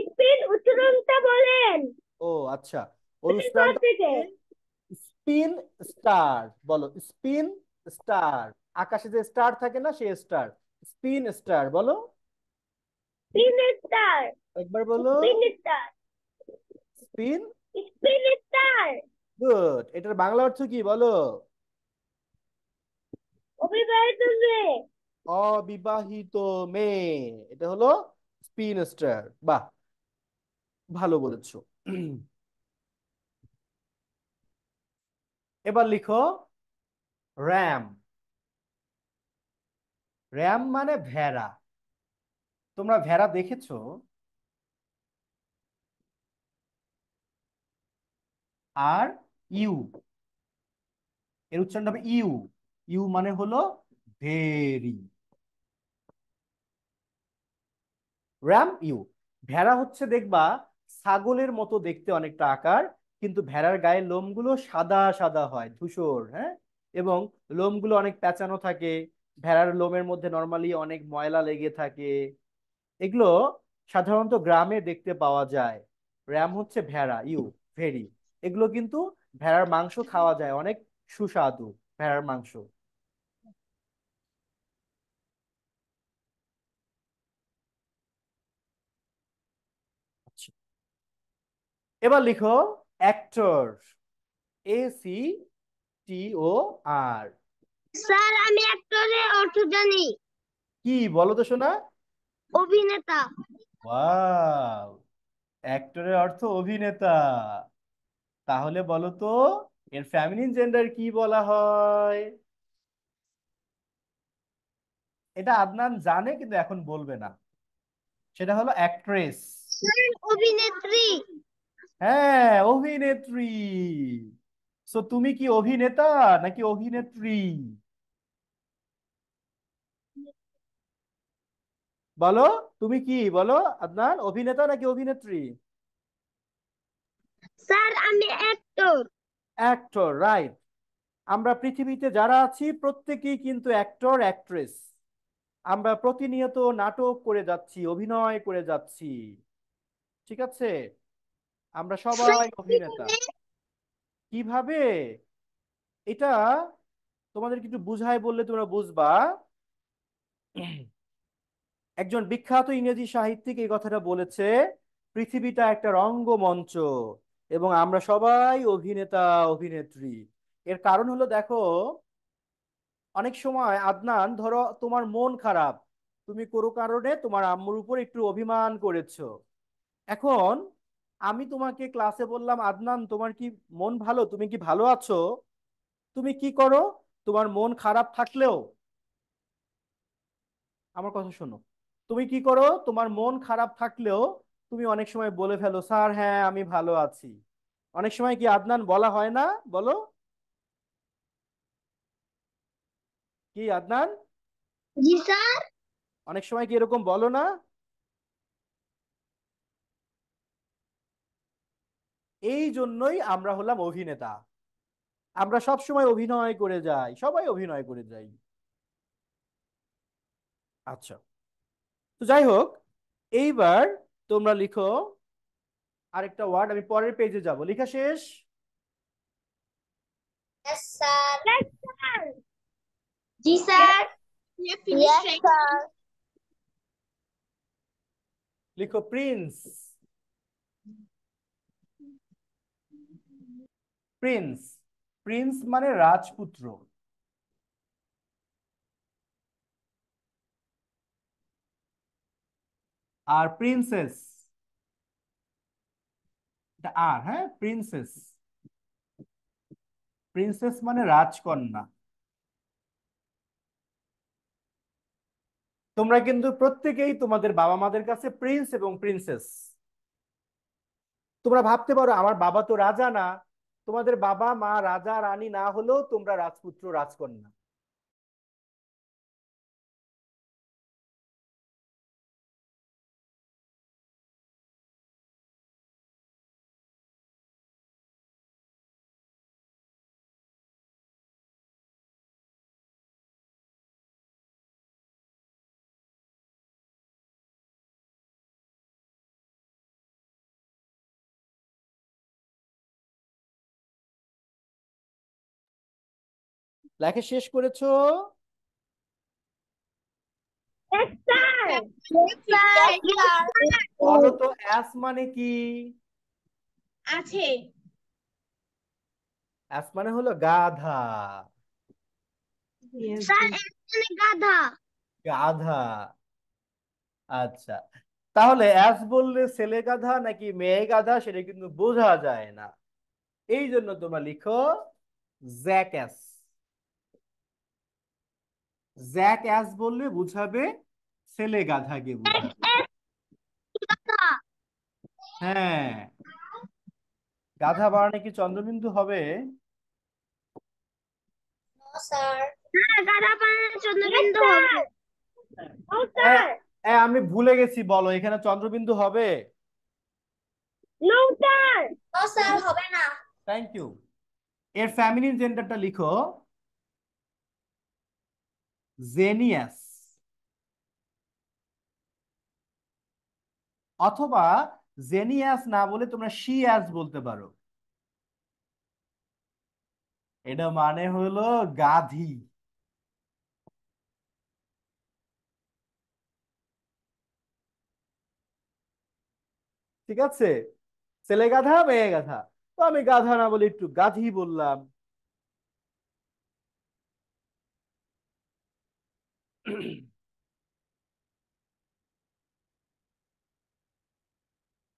স্পিন উচ্চারণটা বলেন। ও আচ্ছা, অনুষ্ঠানটা থেকে হচ্ছে স্পিন স্টার। বলো স্পিন স্টার। আকাশে যে স্টার থাকে না, সেই স্টার। স্পিন স্টার বলো। Spin star. একবার বলো। Spin star. Spin. Spin star. Good. এটার বাংলা অর্থ কি বলো? অবিবাহিত মেয়ে। অবিবাহিত মেয়ে, এটা হলো স্পিন স্টার। বাহ, ভালো বলেছো। এবার লিখো র্যাম। র্যাম মানে ভেড়া। তোমরা ভেড়া দেখেছো? আর ইউ, এর উচ্চারণ হবে ইউ। ইউ মানে হলো ভেরি। RAM you. ভেড়া হচ্ছে দেখবা ছাগলের মতো দেখতে অনেকটা আকার, কিন্তু ভেড়ার গায়ের লোমগুলো সাদা সাদা হয়, ধূসর, হ্যাঁ। এবং লোমগুলো অনেক পেঁচানো থাকে। ভেড়ার লোমের মধ্যে নর্মালি অনেক ময়লা লেগে থাকে। এগুলো সাধারণত গ্রামে দেখতে পাওয়া যায়। র্যাম হচ্ছে ভেড়া, ইউ ভেরি। এগুলো কিন্তু ভেড়ার মাংস খাওয়া যায়, অনেক সুস্বাদু ভেড়ার মাংস। আচ্ছা, এবার লিখো অ্যাক্টর, ACTOR। স্যার আমি অ্যাক্টরের অর্থ জানি। কি বলো তো শোনা? অভিনেতা। ওয়াও, অ্যাক্টরের অর্থ অভিনেতা। তাহলে বলো তো এর ফেমিনিন জেন্ডার কি বলা হয়? এটা আদনান জানে কিন্তু এখন বলবে না। সেটা হলো অ্যাক্ট্রেস। স্যার অভিনেত্রী। হ্যাঁ, অভিনেত্রী। সো তুমি কি অভিনেতা নাকি অভিনেত্রী? বলো, তুমি কি বলো আদনান, অভিনেতা নাকি অভিনেত্রী? স্যার আমি অ্যাক্টর। Actor, right. আমরা পৃথিবীতে যারা আছি প্রত্যেকেই কিন্তু অ্যাক্টর অ্যাক্ট্রেস। আমরা প্রতিনিয়ত নাটক করে যাচ্ছি, অভিনয় করে যাচ্ছি, ঠিক আছে? আমরা স্যার সবাই অভিনেতা। কিভাবে? কিভাবে? এটা তোমাদেরকে একটু বুঝাই বললে তোমরা বুঝবা। একজন বিখ্যাত ইংরেজি সাহিত্যিক এই কথাটা বলেছে, পৃথিবীটা একটা রঙ্গমঞ্চ এবং আমরা সবাই অভিনেতা অভিনেত্রী। এর কারণ হলো দেখো, অনেক সময় আদনান ধরো তোমার মন খারাপ, তুমি কোনো কারণে তোমার আম্মুর উপর একটু অভিমান করেছো। এখন আমি তোমাকে ক্লাসে বললাম, আদনান তোমার কি মন ভালো, তুমি কি ভালো আছো? তুমি কি করো? তোমার মন খারাপ থাকলেও, আমার কথা শোনো, তুমি কি করো? তোমার মন খারাপ থাকলেও তুমি অনেক সময় বলে ফেলো, স্যার হ্যাঁ আমি ভালো আছি। অনেক সময় কি আদনান বলা হয় না? বলো, কি আদনান? জি স্যার। অনেক সময় কি এরকম বলো না? এই জন্যই আমরা হলাম অভিনেতা। আমরা সব সময় অভিনয় করে যাই, সবাই অভিনয় করে যাই। আচ্ছা, তো যাই হোক, এইবার তোমরা লিখো আরেকটা ওয়ার্ড, আমি পরের পেজে যাব। লেখা শেষ? Yes, sir. Yes, sir. G sir. We have finished Yes, writing. sir. লিখো প্রিন্স। প্রিন্স, প্রিন্স মানে রাজপুত্র। আর প্রিন্সেস, এটা আর, হ্যাঁ, প্রিন্সেস। প্রিন্সেস মানে রাজকন্যা। তোমরা কিন্তু প্রত্যেকেই তোমাদের বাবা মাদের কাছে প্রিন্স এবং প্রিন্সেস। তোমরা ভাবতে পারো আমার বাবা তো রাজা না। তোমাদের বাবা মা রাজা রানী না হলেও তোমরা রাজপুত্র রাজকন্যা। লেখা শেষ করেছো? Yes, sir. Yes, Yes, sir. Yes, sir. বলো তো অ্যাস মানে কি? আছে। অ্যাস মানে হলো গাধা। স্যার এখানে গাধা। গাধা, আচ্ছা। তাহলে অ্যাস বললে ছেলে গাধা নাকি মেয়ে গাধা সেটা কিন্তু বোঝা যায় না। এই জন্য তোমরা লিখো জ্যাকাস। জ্যাক অ্যাস বললে বুঝাবে ছেলে গাধাকে বুঝাবে। হ্যাঁ, গাধা বানানে কি চন্দ্রবিন্দু হবে? স্যার, হ্যাঁ গাধা বানানে চন্দ্রবিন্দু হবে। এ, আমি ভুলে গেছি, বলো এখানে চন্দ্রবিন্দু হবে? নো স্যার, নো স্যার হবে না। Thank you. এর ফ্যামিলিন জেন্ডারটা লিখো জেনিয়াস, অথবা জেনিয়াস না বলে তোমরা শিয়াস বলতে পারো। এটা মানে হলো গাধি। ঠিক আছে, ছেলে গাধা মেয়ে গাধা, তো আমি গাধা না বলে একটু গাধি বললাম।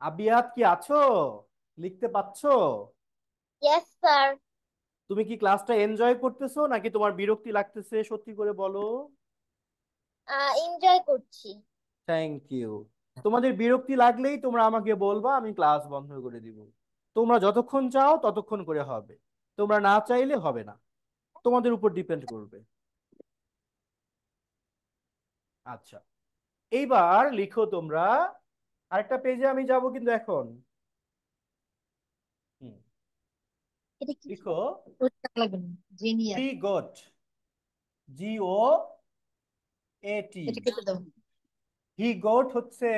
আবিয়াত কি আছো? লিখতে পাচ্ছো? Yes sir. তুমি কি ক্লাসটা এনজয় করতেছো নাকি তোমার বিরক্তি লাগতেছে, সত্যি করে বলো। এনজয় করছি। Thank you. তোমাদের বিরক্তি লাগলেই তোমরা আমাকে বলবা, আমি ক্লাস বন্ধ করে দিব। তোমরা যতক্ষণ চাও ততক্ষণ করে হবে, তোমরা না চাইলে হবে না, তোমাদের উপর ডিপেন্ড করবে। আচ্ছা, এইবার লিখো তোমরা। আরেকটা পেজে আমি যাব কিন্তু এখন। হুম, এটা কি লিখো লাগবে না, জিনিয়াস। হি গোট, জি ও এ টি। এটা কেটে দাও। হি গোট হচ্ছে,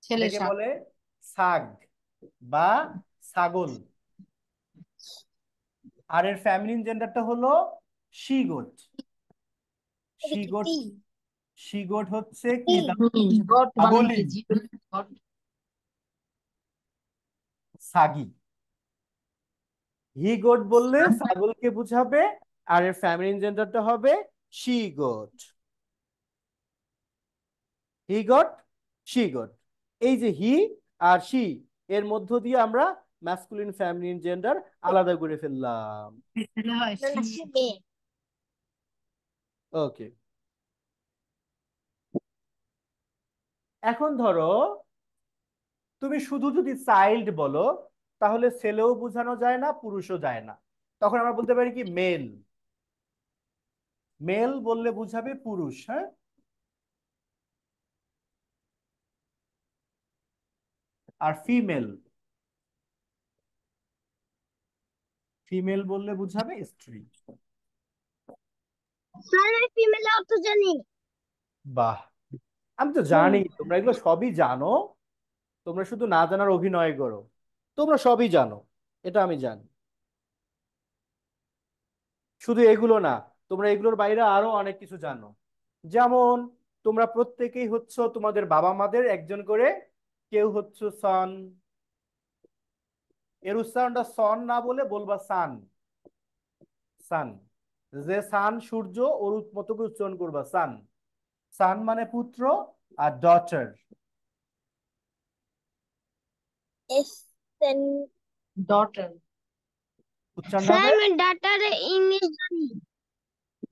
ছেলে এটাকে সাপ। বলে ছাগ বা ছাগল। আর এর ফ্যামিলিন জেন্ডারটা হলো শি গোট। এটা শি কি গোট, টি? শি গোট হচ্ছে কি টি। গড বানান কি? ছাগলি, গড। ছাগি। হি গোট বললে ছাগলকে বুঝাবে, আর এর ফ্যামিলিন জেন্ডারটা হবে she goat. He got, she got. এই যে হি আর শি, এর মধ্য দিয়ে আমরা ম্যাসকুলিন ফ্যামিলিন জেন্ডার আলাদা করে ফেললাম। ছেলে হয় না না, সে মেয়ে। ওকে, এখন ধরো তুমি শুধু যদি চাইল্ড বলো, তাহলে ছেলেও বোঝানো যায় না, পুরুষও যায় না। তখন আমরা বলতে পারি কি মেল। মেল বললে বুঝাবে পুরুষ, হ্যাঁ। আর ফিমেল, ফিমেল বললে বুঝাবে স্ত্রী। স্যার আমি ফিমেল অর্থ জানি। বাহ, আমি তো জানি তোমরা এগুলো সবই জানো, তোমরা শুধু না জানার অভিনয় করো। তোমরা সবই জানো, এটা আমি জানি। শুধু এগুলো না, তোমরা এগুলোর বাইরে আরো অনেক কিছু জানো। যেমন তোমরা প্রত্যেকেই হচ্ছে তোমাদের বাবা মাদের একজন করে, কেউ হচ্ছে সন, এর উচ্চারণটা সন না বলে বলবা সান। সান, যে সান সূর্য, ওর মতো করে উচ্চারণ করবা সান। সান মানে পুত্র, আর ডটার এস এন। ডটার। উচ্চারণ স্যার হবে, আমি ডাটার ইংলিশ জানি।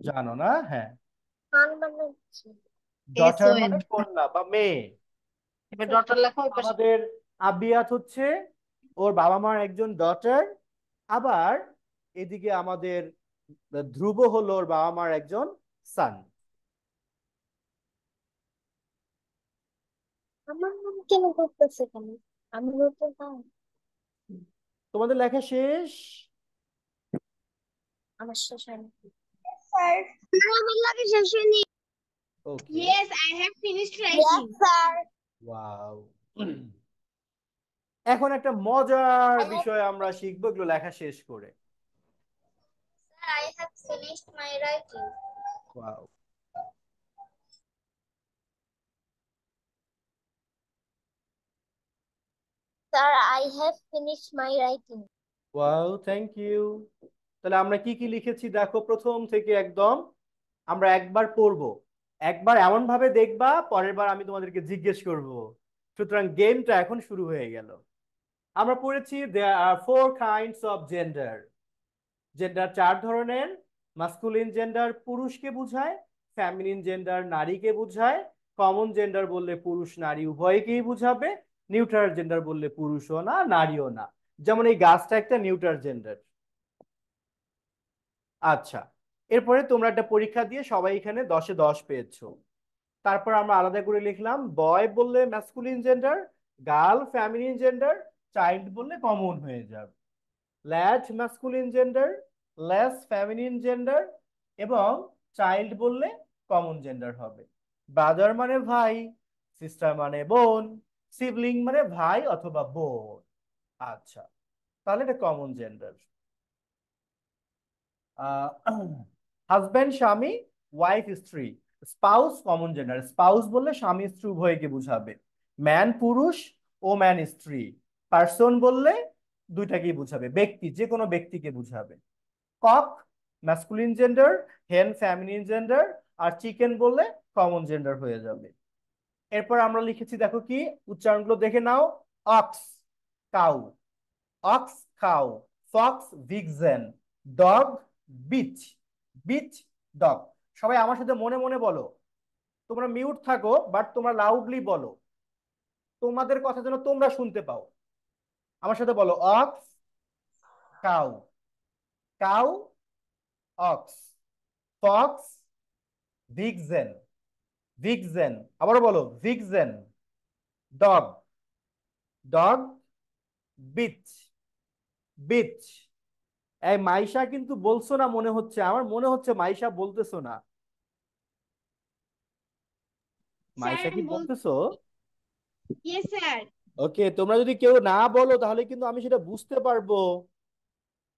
জানো না? হ্যাঁ, খান বানাচ্ছি। S O daughter N. মানে কন্যা বা মেয়ে। এবার ডটার লেখো ওই পাশে। আমাদের আবিয়াত হচ্ছে ওর বাবা মার একজন ডটার, আবার এদিকে আমাদের ধ্রুব হলো ওর বাবা মার একজন সান। আমার নাম কেন করতেছে কেন? আমি বলতে না। তোমাদের লেখা শেষ? আমার শেষ হয়নি স্যার। আমার লাগে শেষ হয়নি। ওকে, Yes, I have finished yes writing. Sir. Wow. এখন একটা মজার I have বিষয় আমরা শিখবো এগুলো লেখা শেষ করে। sir, I have finished my writing. Wow, Sir, I have finished my writing. Wow, thank you. তাহলে আমরা কি কি লিখেছি দেখো, প্রথম থেকে একদম আমরা একবার পড়বো, একবার এমন ভাবে দেখবা, পরের বার আমি তোমাদেরকে জিজ্ঞেস করব। সুতরাং গেমটা এখন শুরু হয়ে গেল। আমরা পড়েছি there are four kinds of gender. Gender চার ধরনের, মাস্কুলিন জেন্ডার পুরুষকে বোঝায়, ফেমিনিন জেন্ডার নারীকে বোঝায়, কমন জেন্ডার বললে পুরুষ নারী উভয়কেই বুঝাবে, নিউট্রাল জেন্ডার বললে পুরুষও না নারীও না। যেমন এই গাছটা একটা নিউট্রাল জেন্ডার। আচ্ছা, এরপরে তোমরা একটা পরীক্ষা দিয়ে সবাই এখানে 10-এ 10 পেয়েছো। তারপর আমরা আলাদা করে লিখলাম বয় বললে masculine gender, girl feminine gender, child বললে কমন হয়ে যাবে। Lad masculine gender, less feminine gender এবং চাইল্ড বললে কমন জেন্ডার হবে। ব্রাদার মানে ভাই, সিস্টার মানে বোন, সিবলিং মানে ভাই অথবা বোন। আচ্ছা, তাহলে এটা কমন জেন্ডার। হাজব্যান্ড স্বামী, ওয়াইফ স্ত্রী, স্পাউস কমন জেন্ডার, স্পাউস বললে স্বামী স্ত্রী উভয়কে বুঝাবে। ম্যান পুরুষ, ও ম্যান স্ত্রী, পার্সন বললে দুইটাকেই বুঝাবে, ব্যক্তি যে কোনো ব্যক্তিকে বুঝাবে। Cock masculine gender, hen feminine gender, আর চিকেন বললে কমন জেন্ডার হয়ে যাবে। এরপর আমরা লিখেছি, দেখো কি উচ্চারণগুলো দেখে নাও। Ox cow, ox cow, fox vixen, dog bitch, bitch dog. সবাই আমার সাথে মনে মনে বলো, তোমরা মিউট থাকো বাট তোমরা লাউডলি বলো, তোমাদের কথা যেন তোমরা শুনতে পাও। আমার সাথে বলো, ox cow, cow ox, fox vixen, vixen, আবারও বলো vixen, dog, dog bitch, bitch. এই মাইশা কিন্তু বলছো না মনে হচ্ছে, আমার মনে হচ্ছে মাইশা বলতেছো না। স্যার মাইশা কি আমি বলতেছো? Yes sir. ওকে, তোমরা যদি কেউ না বলো তাহলে কিন্তু আমি সেটা বুঝতে পারবো।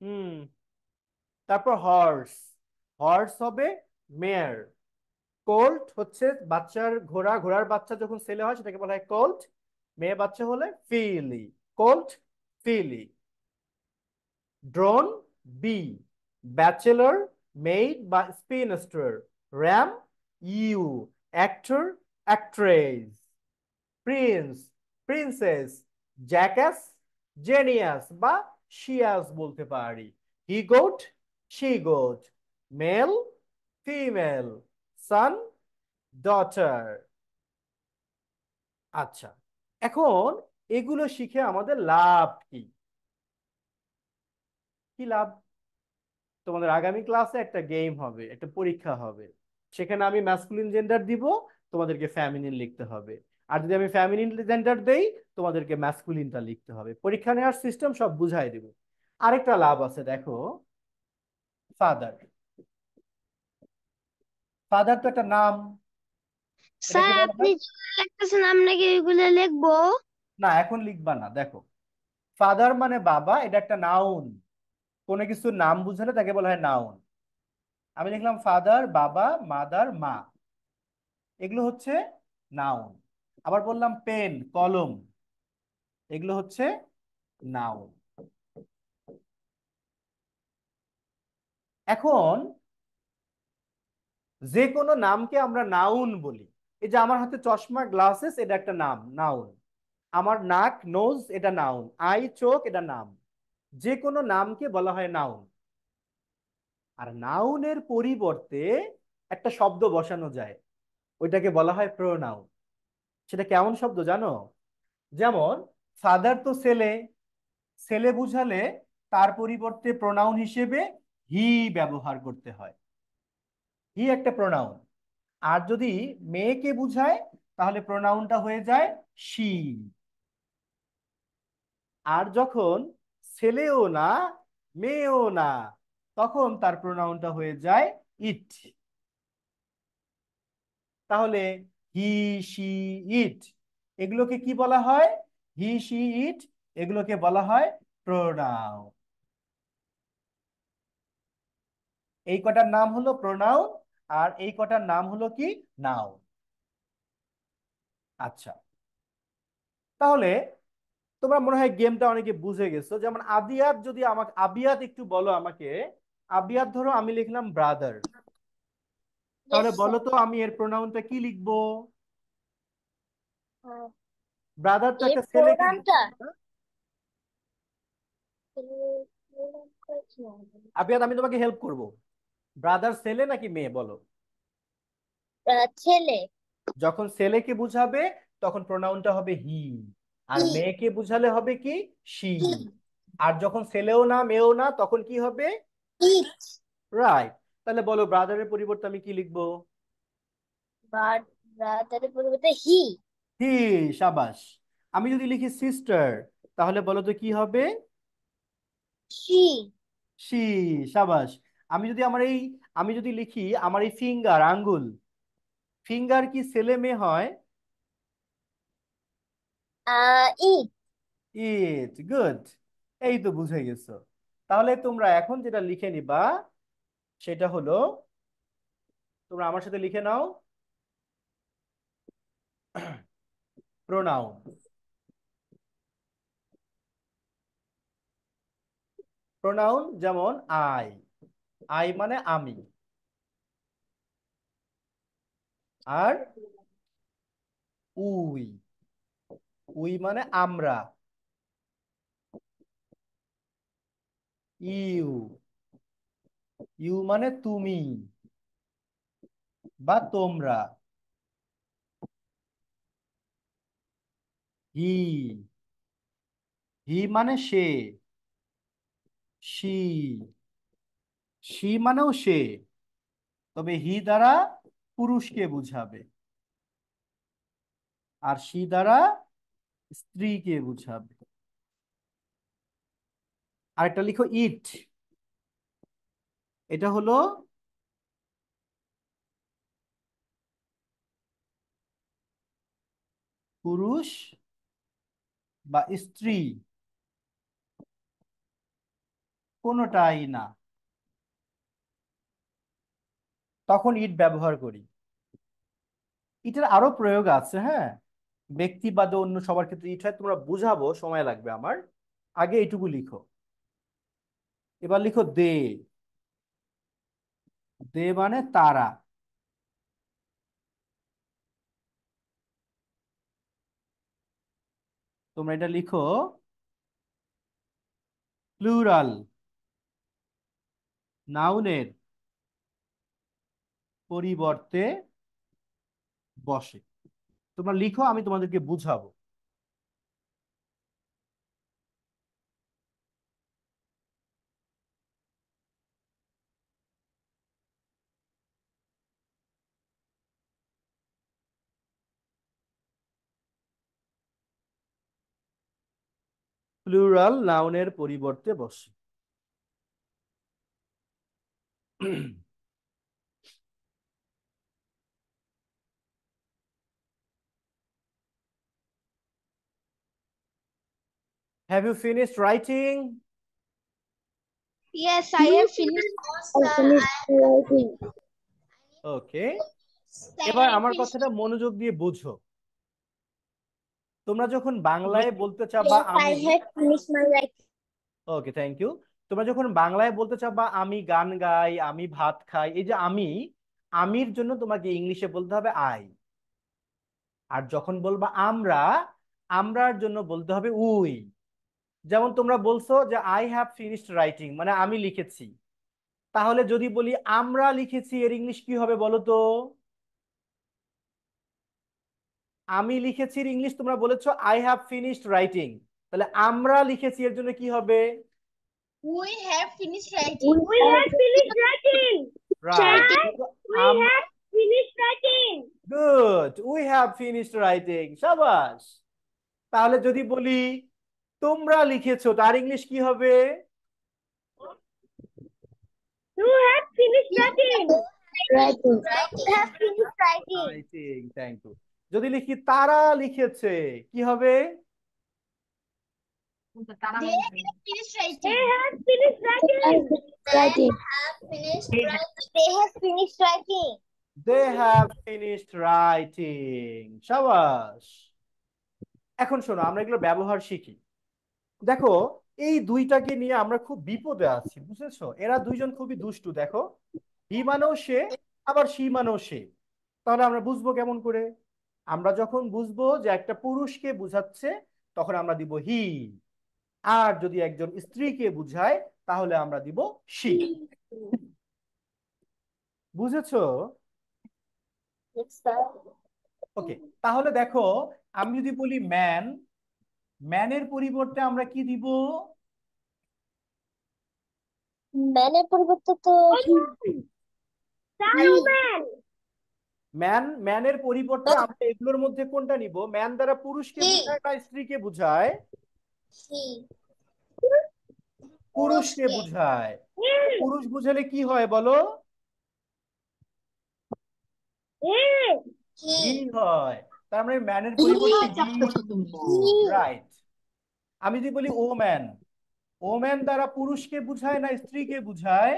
হুম। তারপর হর্স, হর্স হবে মেয়ার। কোল্ট হচ্ছে বাচ্চার ঘোড়া, ঘোড়ার বাচ্চা যখন ছেলে হয় সেটাকে বলা হয় কোল্ট, মেয়ে বাচ্চা হলে filly, colt filly. Drone bee, bachelor maid বা spinster, ram ewe, actor actress, prince princess, jackass jenny ass বা শিয়াস বলতে পারি। He goat she goat, male female, son daughter. আচ্ছা, এখন এগুলো শিখে আমাদের লাভ কি? কি লাভ? তোমাদের আগামী ক্লাসে একটা গেম হবে, একটা পরীক্ষা হবে, সেখানে আমি ম্যাসকুলিন জেন্ডার দিব, তোমাদেরকে ফ্যামিনিন লিখতে হবে। আর যদি আমি ফ্যামিনিন জেন্ডার দেই, তোমাদেরকে ম্যাসকুলিনটা লিখতে হবে। পরীক্ষা নেওয়ার সিস্টেম সব বুঝাই দেব। আরেকটা লাভ আছে, দেখো ফাদার, ফাদার তো একটা নাম, এটাকে স্যার বলা আপনি হয়। যেগুলো লিখতেছেন আমরা কি ওইগুলো লিখবো? না, এখন লিখবা না। দেখো, ফাদার মানে বাবা, এটা একটা নাউন। কোনো কিছুর নাম বুঝালে তাকে বলা হয় নাউন। আমি লিখলাম ফাদার, বাবা, মাদার, মা, এগুলো হচ্ছে নাউন। আবার বললাম পেন, কলম, এগুলো হচ্ছে নাউন। এখন যে কোনো নামকে আমরা নাউন বলি। এই যে আমার হাতে চশমা, গ্লাসেস, এটা একটা নাম, নাউন। আমার নাক, নোজ, এটা নাউন। আই, চোখ, এটা নাম। যে কোনো নামকে বলা হয় নাউন। আর নাউনের পরিবর্তে একটা শব্দ বসানো যায়, ওইটাকে বলা হয় প্রোনাউন। সেটা কেমন শব্দ জানো? যেমন ফাদার তো ছেলে, ছেলে বুঝালে তার পরিবর্তে প্রোনাউন হিসেবে হি ব্যবহার করতে হয়। হি একটা প্রোনাউন। আর যদি মেয়েকে বুঝায় তাহলে প্রোনাউনটা হয়ে যায় শি। আর যখন ছেলেও না মেয়েও না, তখন তার প্রোনাউনটা হয়ে যায় ইট। তাহলে হি, শি, ইট, এগুলোকে কি বলা হয়? হি, শি, ইট, এগুলোকে বলা হয় প্রোনাউন। এই কটার নাম হলো প্রোনাউন, আর এই কটার নাম হলো কি? নাউন। আচ্ছা, তাহলে তোমরা মনে হয় গেমটা অনেকে বুঝে গেছো। যেমন আবিয়াত, যদি আমাকে আবিয়াত একটু বলো আমাকে। আবিয়াত ধরো আমি লিখলাম ব্রাদার, তাহলে ইয়েস বলো স্যার। তো আমি এর প্রোনাউনটা কি লিখবো? ব্রাদার তো এই একটা ছেলেকে প্রোগ্রামটা বোঝায় না? আবিয়াত, আমি তোমাকে হেল্প করব। ব্রাদার ছেলে নাকি মেয়ে বলো? ছেলে। যখন ছেলেকে বুঝাবে তখন প্রোনাউনটা হবে হি, আর মেয়েকে বুঝালে হবে কি শি। আর যখন ছেলেও না মেয়েও না তখন কি হবে? ইট। রাইট। তাহলে বলো ব্রাদারের পরিবর্তে আমি কি লিখবো? বাট ব্রাদারের পরিবর্তে হি। হি। সাবাস। আমি যদি লিখি সিস্টার তাহলে বলো তো কি হবে? শি। শি। সাবাস। আমি যদি লিখি আমার এই ফিঙ্গার আঙ্গুল, ফিঙ্গার কি ছেলে মেয়ে হয়? ইট। ইট। গুড। এই তো বুঝে গেছো। তাহলে তোমরা এখন যেটা লিখে নিবা সেটা হলো, তোমরা আমার সাথে লিখে নাও প্রোনাউন। প্রোনাউন যেমন আই, আই মানে আমি, আর উই, উই মানে আমরা, ইউ, ইউ মানে তুমি বা তোমরা, হি, হি মানে সে, শি, শি মানেও সে, তবে হি দ্বারা পুরুষকে বুঝাবে আর শি দ্বারা স্ত্রীকে বুঝাবে। আরেকটা লিখো ইট, এটা হলো পুরুষ বা স্ত্রী, কোনোটাই না, তখন ইট ব্যবহার করি। ইটের আরো প্রয়োগ আছে, হ্যাঁ, ব্যক্তি বাদে অন্য সবার ক্ষেত্রে ইট হয়, তোমরা বুঝাবো, সময় লাগবে আমার। আগে এইটুকু লিখো। এবার লিখো দে, দে মানে তারা। তোমরা এটা লিখো প্লুরাল নাউনের পরিবর্তে বসে। তোমরা লিখো, আমি তোমাদেরকে বুঝাবো। প্লুরাল নাউনের পরিবর্তে বসে। Have you finished writing? Yes, I have finished. Okay. Sir, এবার I have আমার finished. কথাটা মনোযোগ দিয়ে বুঝো। তোমরা যখন বাংলায় Yes, বলতে চাবা I আমি, have finished my writing. Okay thank you. তোমরা যখন বাংলায় বলতে চাবা আমি গান গাই, আমি ভাত খাই, এই যে আমি, আমির জন্য তোমাকে ইংলিশে বলতে হবে আই। আর যখন বলবা আমরা, আমরার জন্য বলতে হবে উই। যেমন তোমরা বলছো যে আই হ্যাভ ফিনিশড রাইটিং, মানে আমি লিখেছি। তাহলে যদি বলি আমরা লিখেছি, এর ইংলিশ কি হবে বলো তো? আমি লিখেছি এর ইংলিশ তোমরা বলেছো আই হ্যাভ ফিনিশড রাইটিং, তাহলে আমরা লিখেছি এর জন্য কি হবে? We have finished writing. We have finished writing. Right. We have finished writing. Good, we have finished writing. সাবাস। তাহলে যদি বলি তোমরা লিখেছো, তার ইংলিশ কি হবে? You have finished writing. Writing. We have finished writing. Writing. Thank you. যদি লিখি তারা লিখেছে, কি হবে? তারা They লিখবে। have finished writing. They have finished writing. Writing. They have finished writing. They have finished writing. সাবাস। এখন শোনো, আমরা এগুলো ব্যবহার শিখি। দেখো, এই দুইটাকে নিয়ে আমরা খুব বিপদে আছি, বুঝেছো? এরা দুইজন খুবই দুষ্টু। দেখো, হি মানেও সে, আবার সি মানেও সে। তাহলে আমরা বুঝবো কেমন করে? আমরা যখন বুঝবো যে একটা পুরুষকে বুঝাচ্ছে তখন আমরা দিব হি, আর যদি একজন স্ত্রীকে বুঝায় তাহলে আমরা দিব শি। বুঝেছো? ওকে, তাহলে দেখো, আমি যদি বলি ম্যান, ম্যানের পরিবর্তে আমরা কি দিব? ম্যানের পরিবর্তে তো ম্যানের পরিবর্তে আমরা এগুলোর মধ্যে কোনটা নিব? ম্যান দ্বারা পুরুষকে বোঝায় না স্ত্রীকে বোঝায়? পুরুষকে বোঝায়। পুরুষ বুঝালে কি হয় বলো? হি হয়। তার মানে ম্যানের পরিবর্তে হি। রাইট। আমি যদি বলি ও ম্যান, ও ম্যান দ্বারা পুরুষকে বুঝায় না স্ত্রীকে বুঝায়?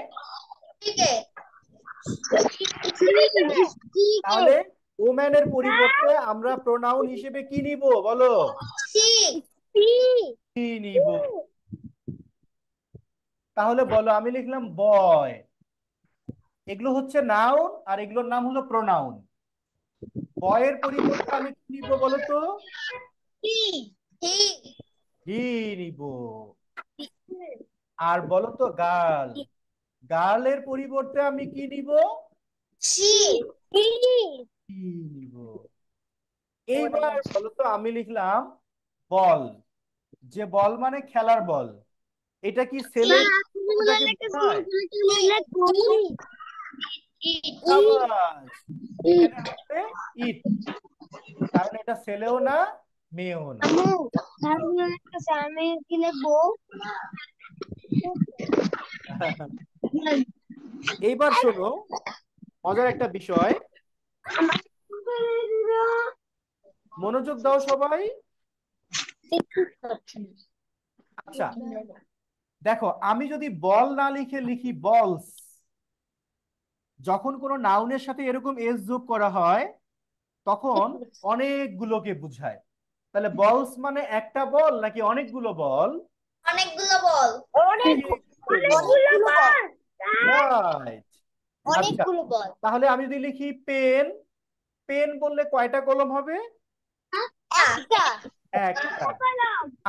তাহলে ওম্যানের পরিবর্তে আমরা প্রোনাউন হিসেবে কি নিব বলো? কি নিব? তাহলে বলো, আমি লিখলাম বয়, এগুলো হচ্ছে নাউন আর এগুলোর নাম হলো প্রোনাউন। বয়ের পরিবর্তে আমি কি নিব বলো তো? হি নিব। আর বলো তো গার্ল, গার্লের পরিবর্তে আমি কি নিব? কি নিব? এইবার বলো তো, আমি লিখলাম বল, যে বল মানে খেলার বল, এটা কি ছেলে ওটাকে বোঝায়? সাবাস, এখানে আছে ইট, কারণ এটা ছেলেও না মেয়েও না। আমি কি লিখবো? এইবার শোনো, মজার একটা বিষয়, মনোযোগ দাও সবাই। আচ্ছা দেখো, আমি যদি বল না লিখে লিখি বলস, যখন কোনো নাউনের সাথে এরকম এস যোগ করা হয় তখন অনেকগুলোকে বোঝায়। তাহলে বলস মানে একটা বল নাকি অনেকগুলো বল? অনেকগুলো বল। অনেকগুলো বল। রাইট। আচ্ছা, অনেকগুলো বল। তাহলে আমি যদি লিখি পেন, পেন বললে কয়টা কলম হবে? একটা। একটা।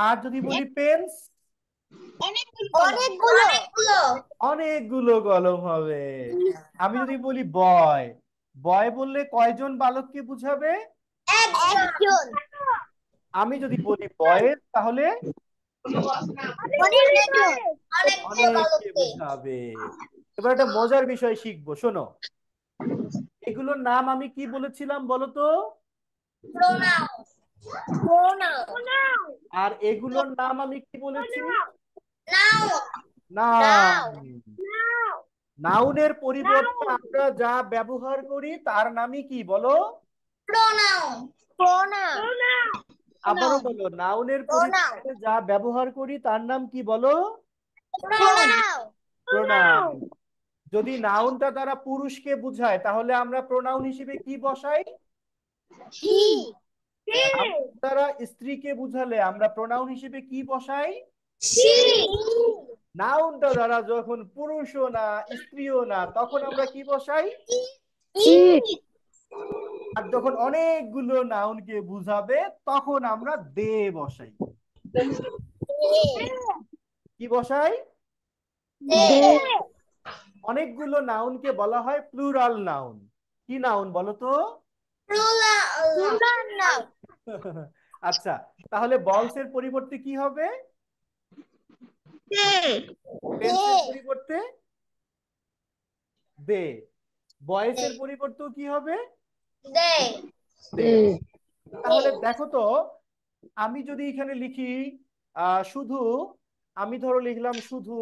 আর যদি বলি পেন্স, অনেকগুলো। অনেকগুলো কলম হবে। আমি যদি বলি বয়, বয় বললে কয়জন বালককে বুঝাবে? একজন। আমি যদি বলি বয়েজ, তাহলে অনেককে বুঝাবে। এবার একটা মজার বিষয় শিখবো, শোনো, এগুলোর নাম আমি কি বলেছিলাম বলো তো? আর এগুলোর নাম আমি কি বলেছি? নাউন। নাউনের পরিবর্তে আমরা যা ব্যবহার করি তার নামই কি বলো? আবারও বলো, নাউনের পরিবর্তে যা ব্যবহার করি তার নাম কি বলো? প্রোনাউন। যদি নাউনটা দ্বারা পুরুষকে বুঝায় তাহলে আমরা প্রোনাউন হিসেবে কি বসাই? নাউন দ্বারা স্ত্রীকে বুঝালে আমরা প্রোনাউন হিসেবে কি বসাই? নাউনটা দ্বারা যখন পুরুষও না স্ত্রীও না তখন আমরা কি বসাই? আর যখন অনেকগুলো নাউনকে বুঝাবে তখন আমরা দে বসাই। কি বসাই? অনেকগুলো নাউনকে বলা হয় প্লুরাল নাউন। কি নাউন বলো তো? আচ্ছা, তাহলে বলসের পরিবর্তে কি হবে? পেন্সের পরিবর্তে দে। বয়েসের পরিবর্তেও কি হবে? দে। তাহলে দেখো তো, আমি যদি এখানে লিখি শুধু, আমি ধরো লিখলাম শুধু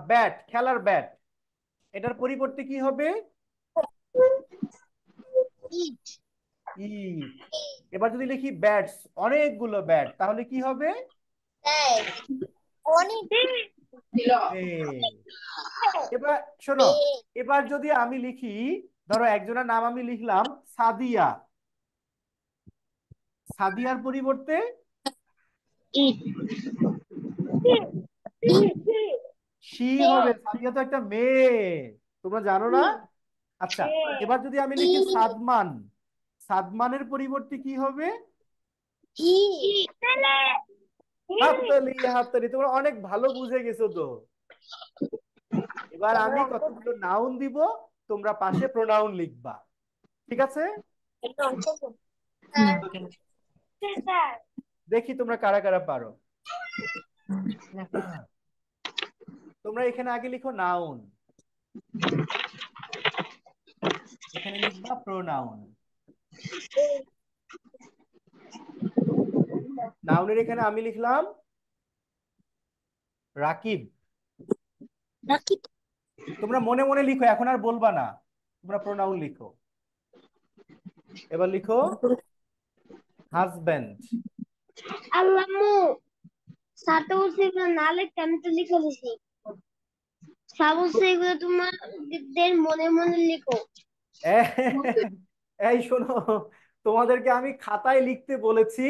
ব্যাট, খেলার ব্যাট, এটার পরিবর্তে কি হবে? ইট। এবার যদি লিখি ব্যাটস, অনেকগুলো ব্যাট, তাহলে কি হবে? এবার শোনো, এবার যদি আমি লিখি, ধরো একজনের নাম আমি লিখলাম সাদিয়া, সাদিয়ার পরিবর্তে শি হবে। সাদিয়া তো একটা মেয়ে, তোমরা জানো না? আচ্ছা, এবার যদি আমি লিখি সাদমান, সাদমানের পরিবর্তে কি হবে? হাততালি, হাততালি, তোমরা অনেক ভালো বুঝে গেছো তো। এবার আমি কতগুলো নাউন দিব তোমরা পাশে প্রোনাউন লিখবা, ঠিক আছে? দেখি তোমরা কারা কারা পারো। তোমরা এখানে আগে লিখো নাউন, এখানে লিখবা প্রোনাউন। নাউনের এখানে আমি লিখলাম রাকিব। তোমরা মনে মনে লিখো, এখন আর বলবা না, তোমরা প্রোনাউন লিখো। এবার লিখো হাজবেন্ড। আল্লামু সাথে বলছে এগুলো না লিখতে আমি তো লিখে দিছি। বলছে এগুলো তোমাদের মনে মনে লিখো। এই শোনো, তোমাদেরকে আমি খাতায় লিখতে বলেছি,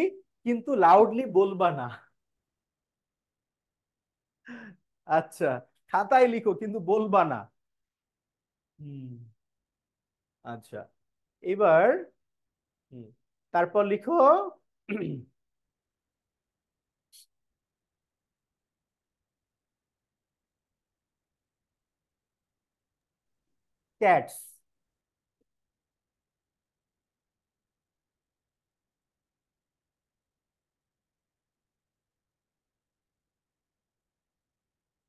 কিন্তু লাউডলি বলবা না। আচ্ছা, খাতায় লিখো কিন্তু বলবা না। হুম, আচ্ছা, এবার তারপর লিখো ক্যাটস।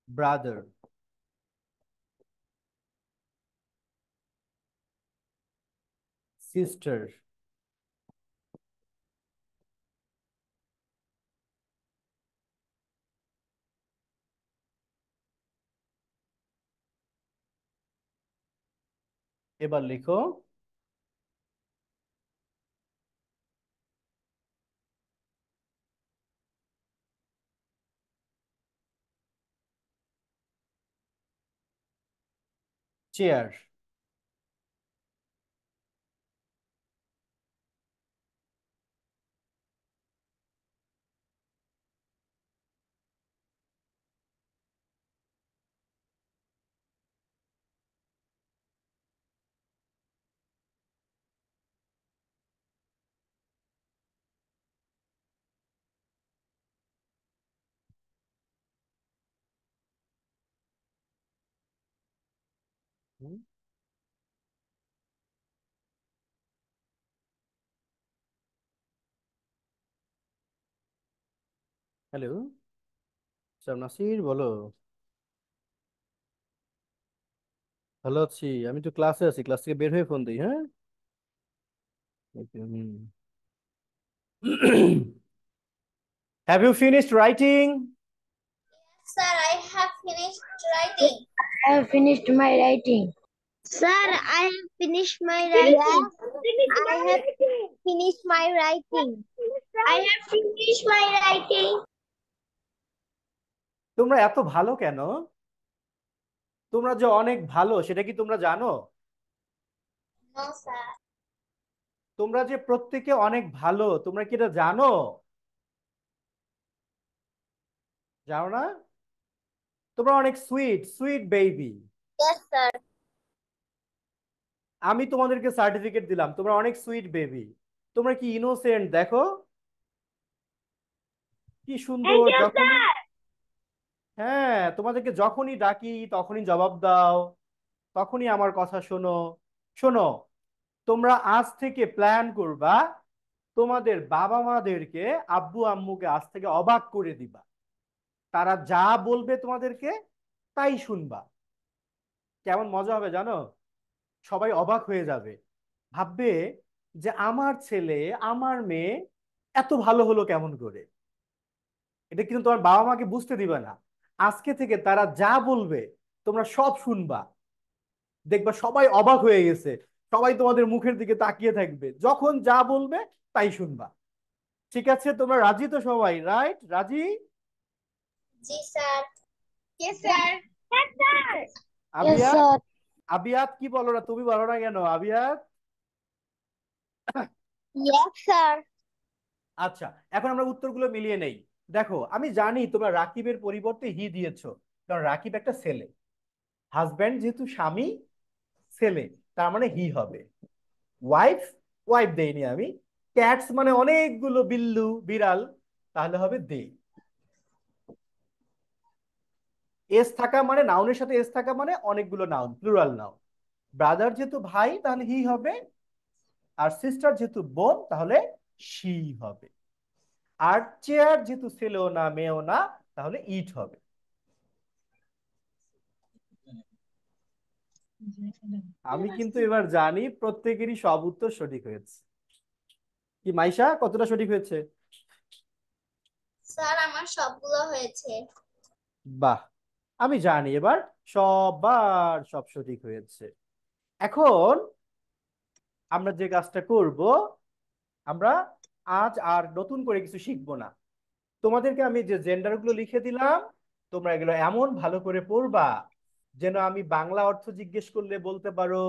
ব্রাদার। সিস্টার। এবার লিখো চেয়ার। হ্যালো নাসির, বলো। ভালো আছি, আমি তো ক্লাসে আছি, ক্লাস থেকে বের হয়ে ফোন দিই, হ্যাঁ? Have you finished writing? Sir, I have finished writing. I have finished my writing. Sir, I have finished my writing. I have finished my writing. I have finished my writing. তোমরা এত ভালো কেন? তোমরা যে অনেক ভালো সেটা কি তোমরা জানো? No, sir. তোমরা যে প্রত্যেকে অনেক ভালো, তোমরা কি এটা জানো? জানো না? তোমরা অনেক sweet, sweet baby. Yes, sir. আমি তোমাদেরকে সার্টিফিকেট দিলাম, তোমরা অনেক সুইট বেবি। তোমরা কি ইনোসেন্ট দেখো, কি সুন্দর। Thank you, যখনই, sir. হ্যাঁ, তোমাদেরকে যখনই ডাকি তখনই জবাব দাও, তখনই আমার কথা শোনো। শোনো, তোমরা আজ থেকে প্ল্যান করবা, তোমাদের বাবা মাদেরকে, আব্বু আম্মুকে আজ থেকে অবাক করে দিবা। তারা যা বলবে তোমাদেরকে তাই শুনবা। কেমন মজা হবে জানো? সবাই অবাক হয়ে যাবে, ভাববে যে আমার ছেলে, আমার মেয়ে এত ভালো হলো কেমন করে। এটা কিন্তু তোমার বাবা মাকে বুঝতে দিবে না। আজকে থেকে তারা যা বলবে তোমরা সব শুনবা। দেখবা সবাই অবাক হয়ে গেছে, সবাই তোমাদের মুখের দিকে তাকিয়ে থাকবে, যখন যা বলবে তাই শুনবা। ঠিক আছে, তোমরা রাজি তো সবাই? রাইট, রাজি? জি, sir. Yes, sir. Yes, sir. Yes, Abiyat, sir. Abiyat কি বলো না? তুমি বলো না কেন আবিয়াত? Yes, sir. আচ্ছা, এখন আমরা উত্তরগুলো মিলিয়ে নেই। দেখো, আমি জানি তোমরা রাকিবের পরিবর্তে হি দিয়েছো, কারণ রাকিব একটা ছেলে। হাজব্যান্ড যেহেতু স্বামী, ছেলে, তার মানে হি হবে। ওয়াইফ, ওয়াইফ দেইনি আমি। ক্যাটস মানে অনেকগুলো বিল্লু, বিড়াল, তাহলে হবে দে। এস থাকা মানে, নাউনের সাথে এস থাকা মানে অনেকগুলো নাউন, প্লুরাল নাউন। ব্রাদার যেহেতু ভাই তাহলে হি হবে, আর সিস্টার যেহেতু বোন তাহলে শি হবে। আর চেয়ার যেহেতু ছেলেও না মেয়েও না তাহলে ইট হবে। আমি কিন্তু এবার জানি প্রত্যেকেরই সব উত্তর সঠিক হয়েছে। কি মাইশা, কতটা সঠিক হয়েছে? স্যার আমার সবগুলো হয়েছে। বাহ, আমি জানি এবার সবার সব সঠিক হয়েছে। এখন আমরা যে কাজটা করব, আমরা আজ আর নতুন করে কিছু শিখবো না। তোমাদেরকে আমি যে জেন্ডার গুলো লিখে দিলাম, তোমরা এগুলো এমন ভালো করে পড়বা যেন আমি বাংলা অর্থ জিজ্ঞেস করলে বলতে পারো,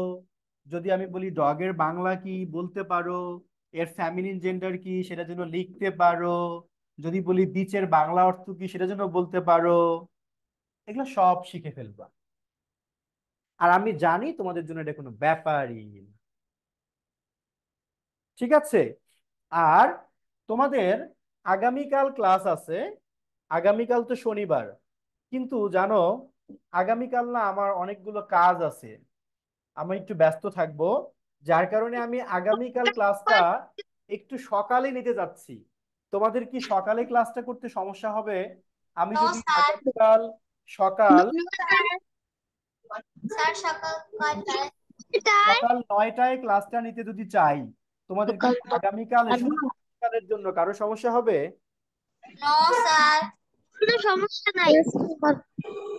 যদি আমি বলি ডগের বাংলা কি বলতে পারো, এর ফ্যামিলিন জেন্ডার কি সেটা যেন লিখতে পারো, যদি বলি বিচের বাংলা অর্থ কি সেটা যেন বলতে পারো। এগুলো সব শিখে ফেলবা। আর আমি জানি তোমাদের জন্য এটা কোনো ব্যাপারই না। ঠিক আছে? আর তোমাদের আগামীকাল ক্লাস আছে। আগামীকাল তো শনিবার, কিন্তু জানো আগামীকাল না আমার অনেকগুলো কাজ আছে, আমি একটু ব্যস্ত থাকবো। যার কারণে আমি আগামীকাল ক্লাসটা একটু সকালে নিতে যাচ্ছি। তোমাদের কি সকালে ক্লাসটা করতে সমস্যা হবে আমি নো যদি স্যার। আগামীকাল সকাল স্যার সকাল কয়টায়? সকাল 9টায় ক্লাসটা নিতে যদি চাই? তোমাদের কি আগামীকাল সকালের জন্য কারো সমস্যা হবে? No sir. কোনো সমস্যা নাই।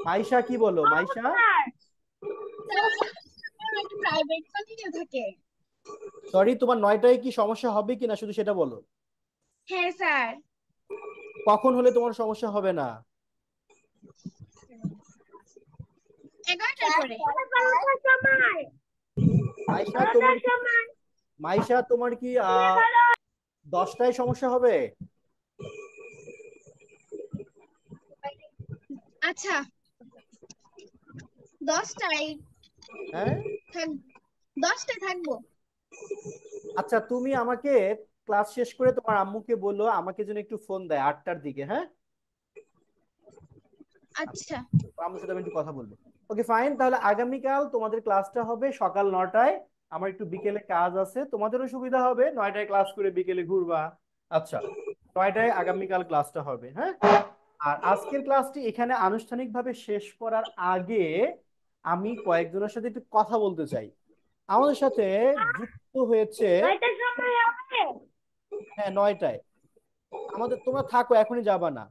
মাইশা কি বলো মাইশা? প্রাইভেট কন্টিনিউ থাকে। সরি, তোমার 9টায় কি সমস্যা হবে কিনা শুধু সেটা বলো। হ্যাঁ স্যার। কখন হলে তোমার সমস্যা হবে না? 11টার পরে। মাইশা তোমার মাইশা তোমার কি 10টায় সমস্যা হবে? আচ্ছা 10টায় হ্যাঁ, থাক, 10টায় থাকবো। আচ্ছা তুমি আমাকে ক্লাস শেষ করে তোমার আম্মুকে বলো আমাকে যেন একটু ফোন দেয় 8টার দিকে। হ্যাঁ, আচ্ছা আম্মুর সাথে আমি একটু কথা বলবো। ওকে ফাইন, তাহলে আগামীকাল তোমাদের ক্লাসটা হবে সকাল 9টায়। আমার একটু বিকেলে কাজ আছে, তোমাদেরও সুবিধা হবে 9টায় ক্লাস করে বিকেলে ঘুরবা। আচ্ছা, 9টায় আগামীকাল ক্লাসটা হবে। হ্যাঁ, আর আজকের ক্লাসটি এখানে আনুষ্ঠানিকভাবে শেষ করার আগে আমি কয়েকজনের সাথে একটু কথা বলতে চাই। আমাদের সাথে যুক্ত হয়েছে। হ্যাঁ 9টায়। তোমরা থাকো, এখনই যাবা না।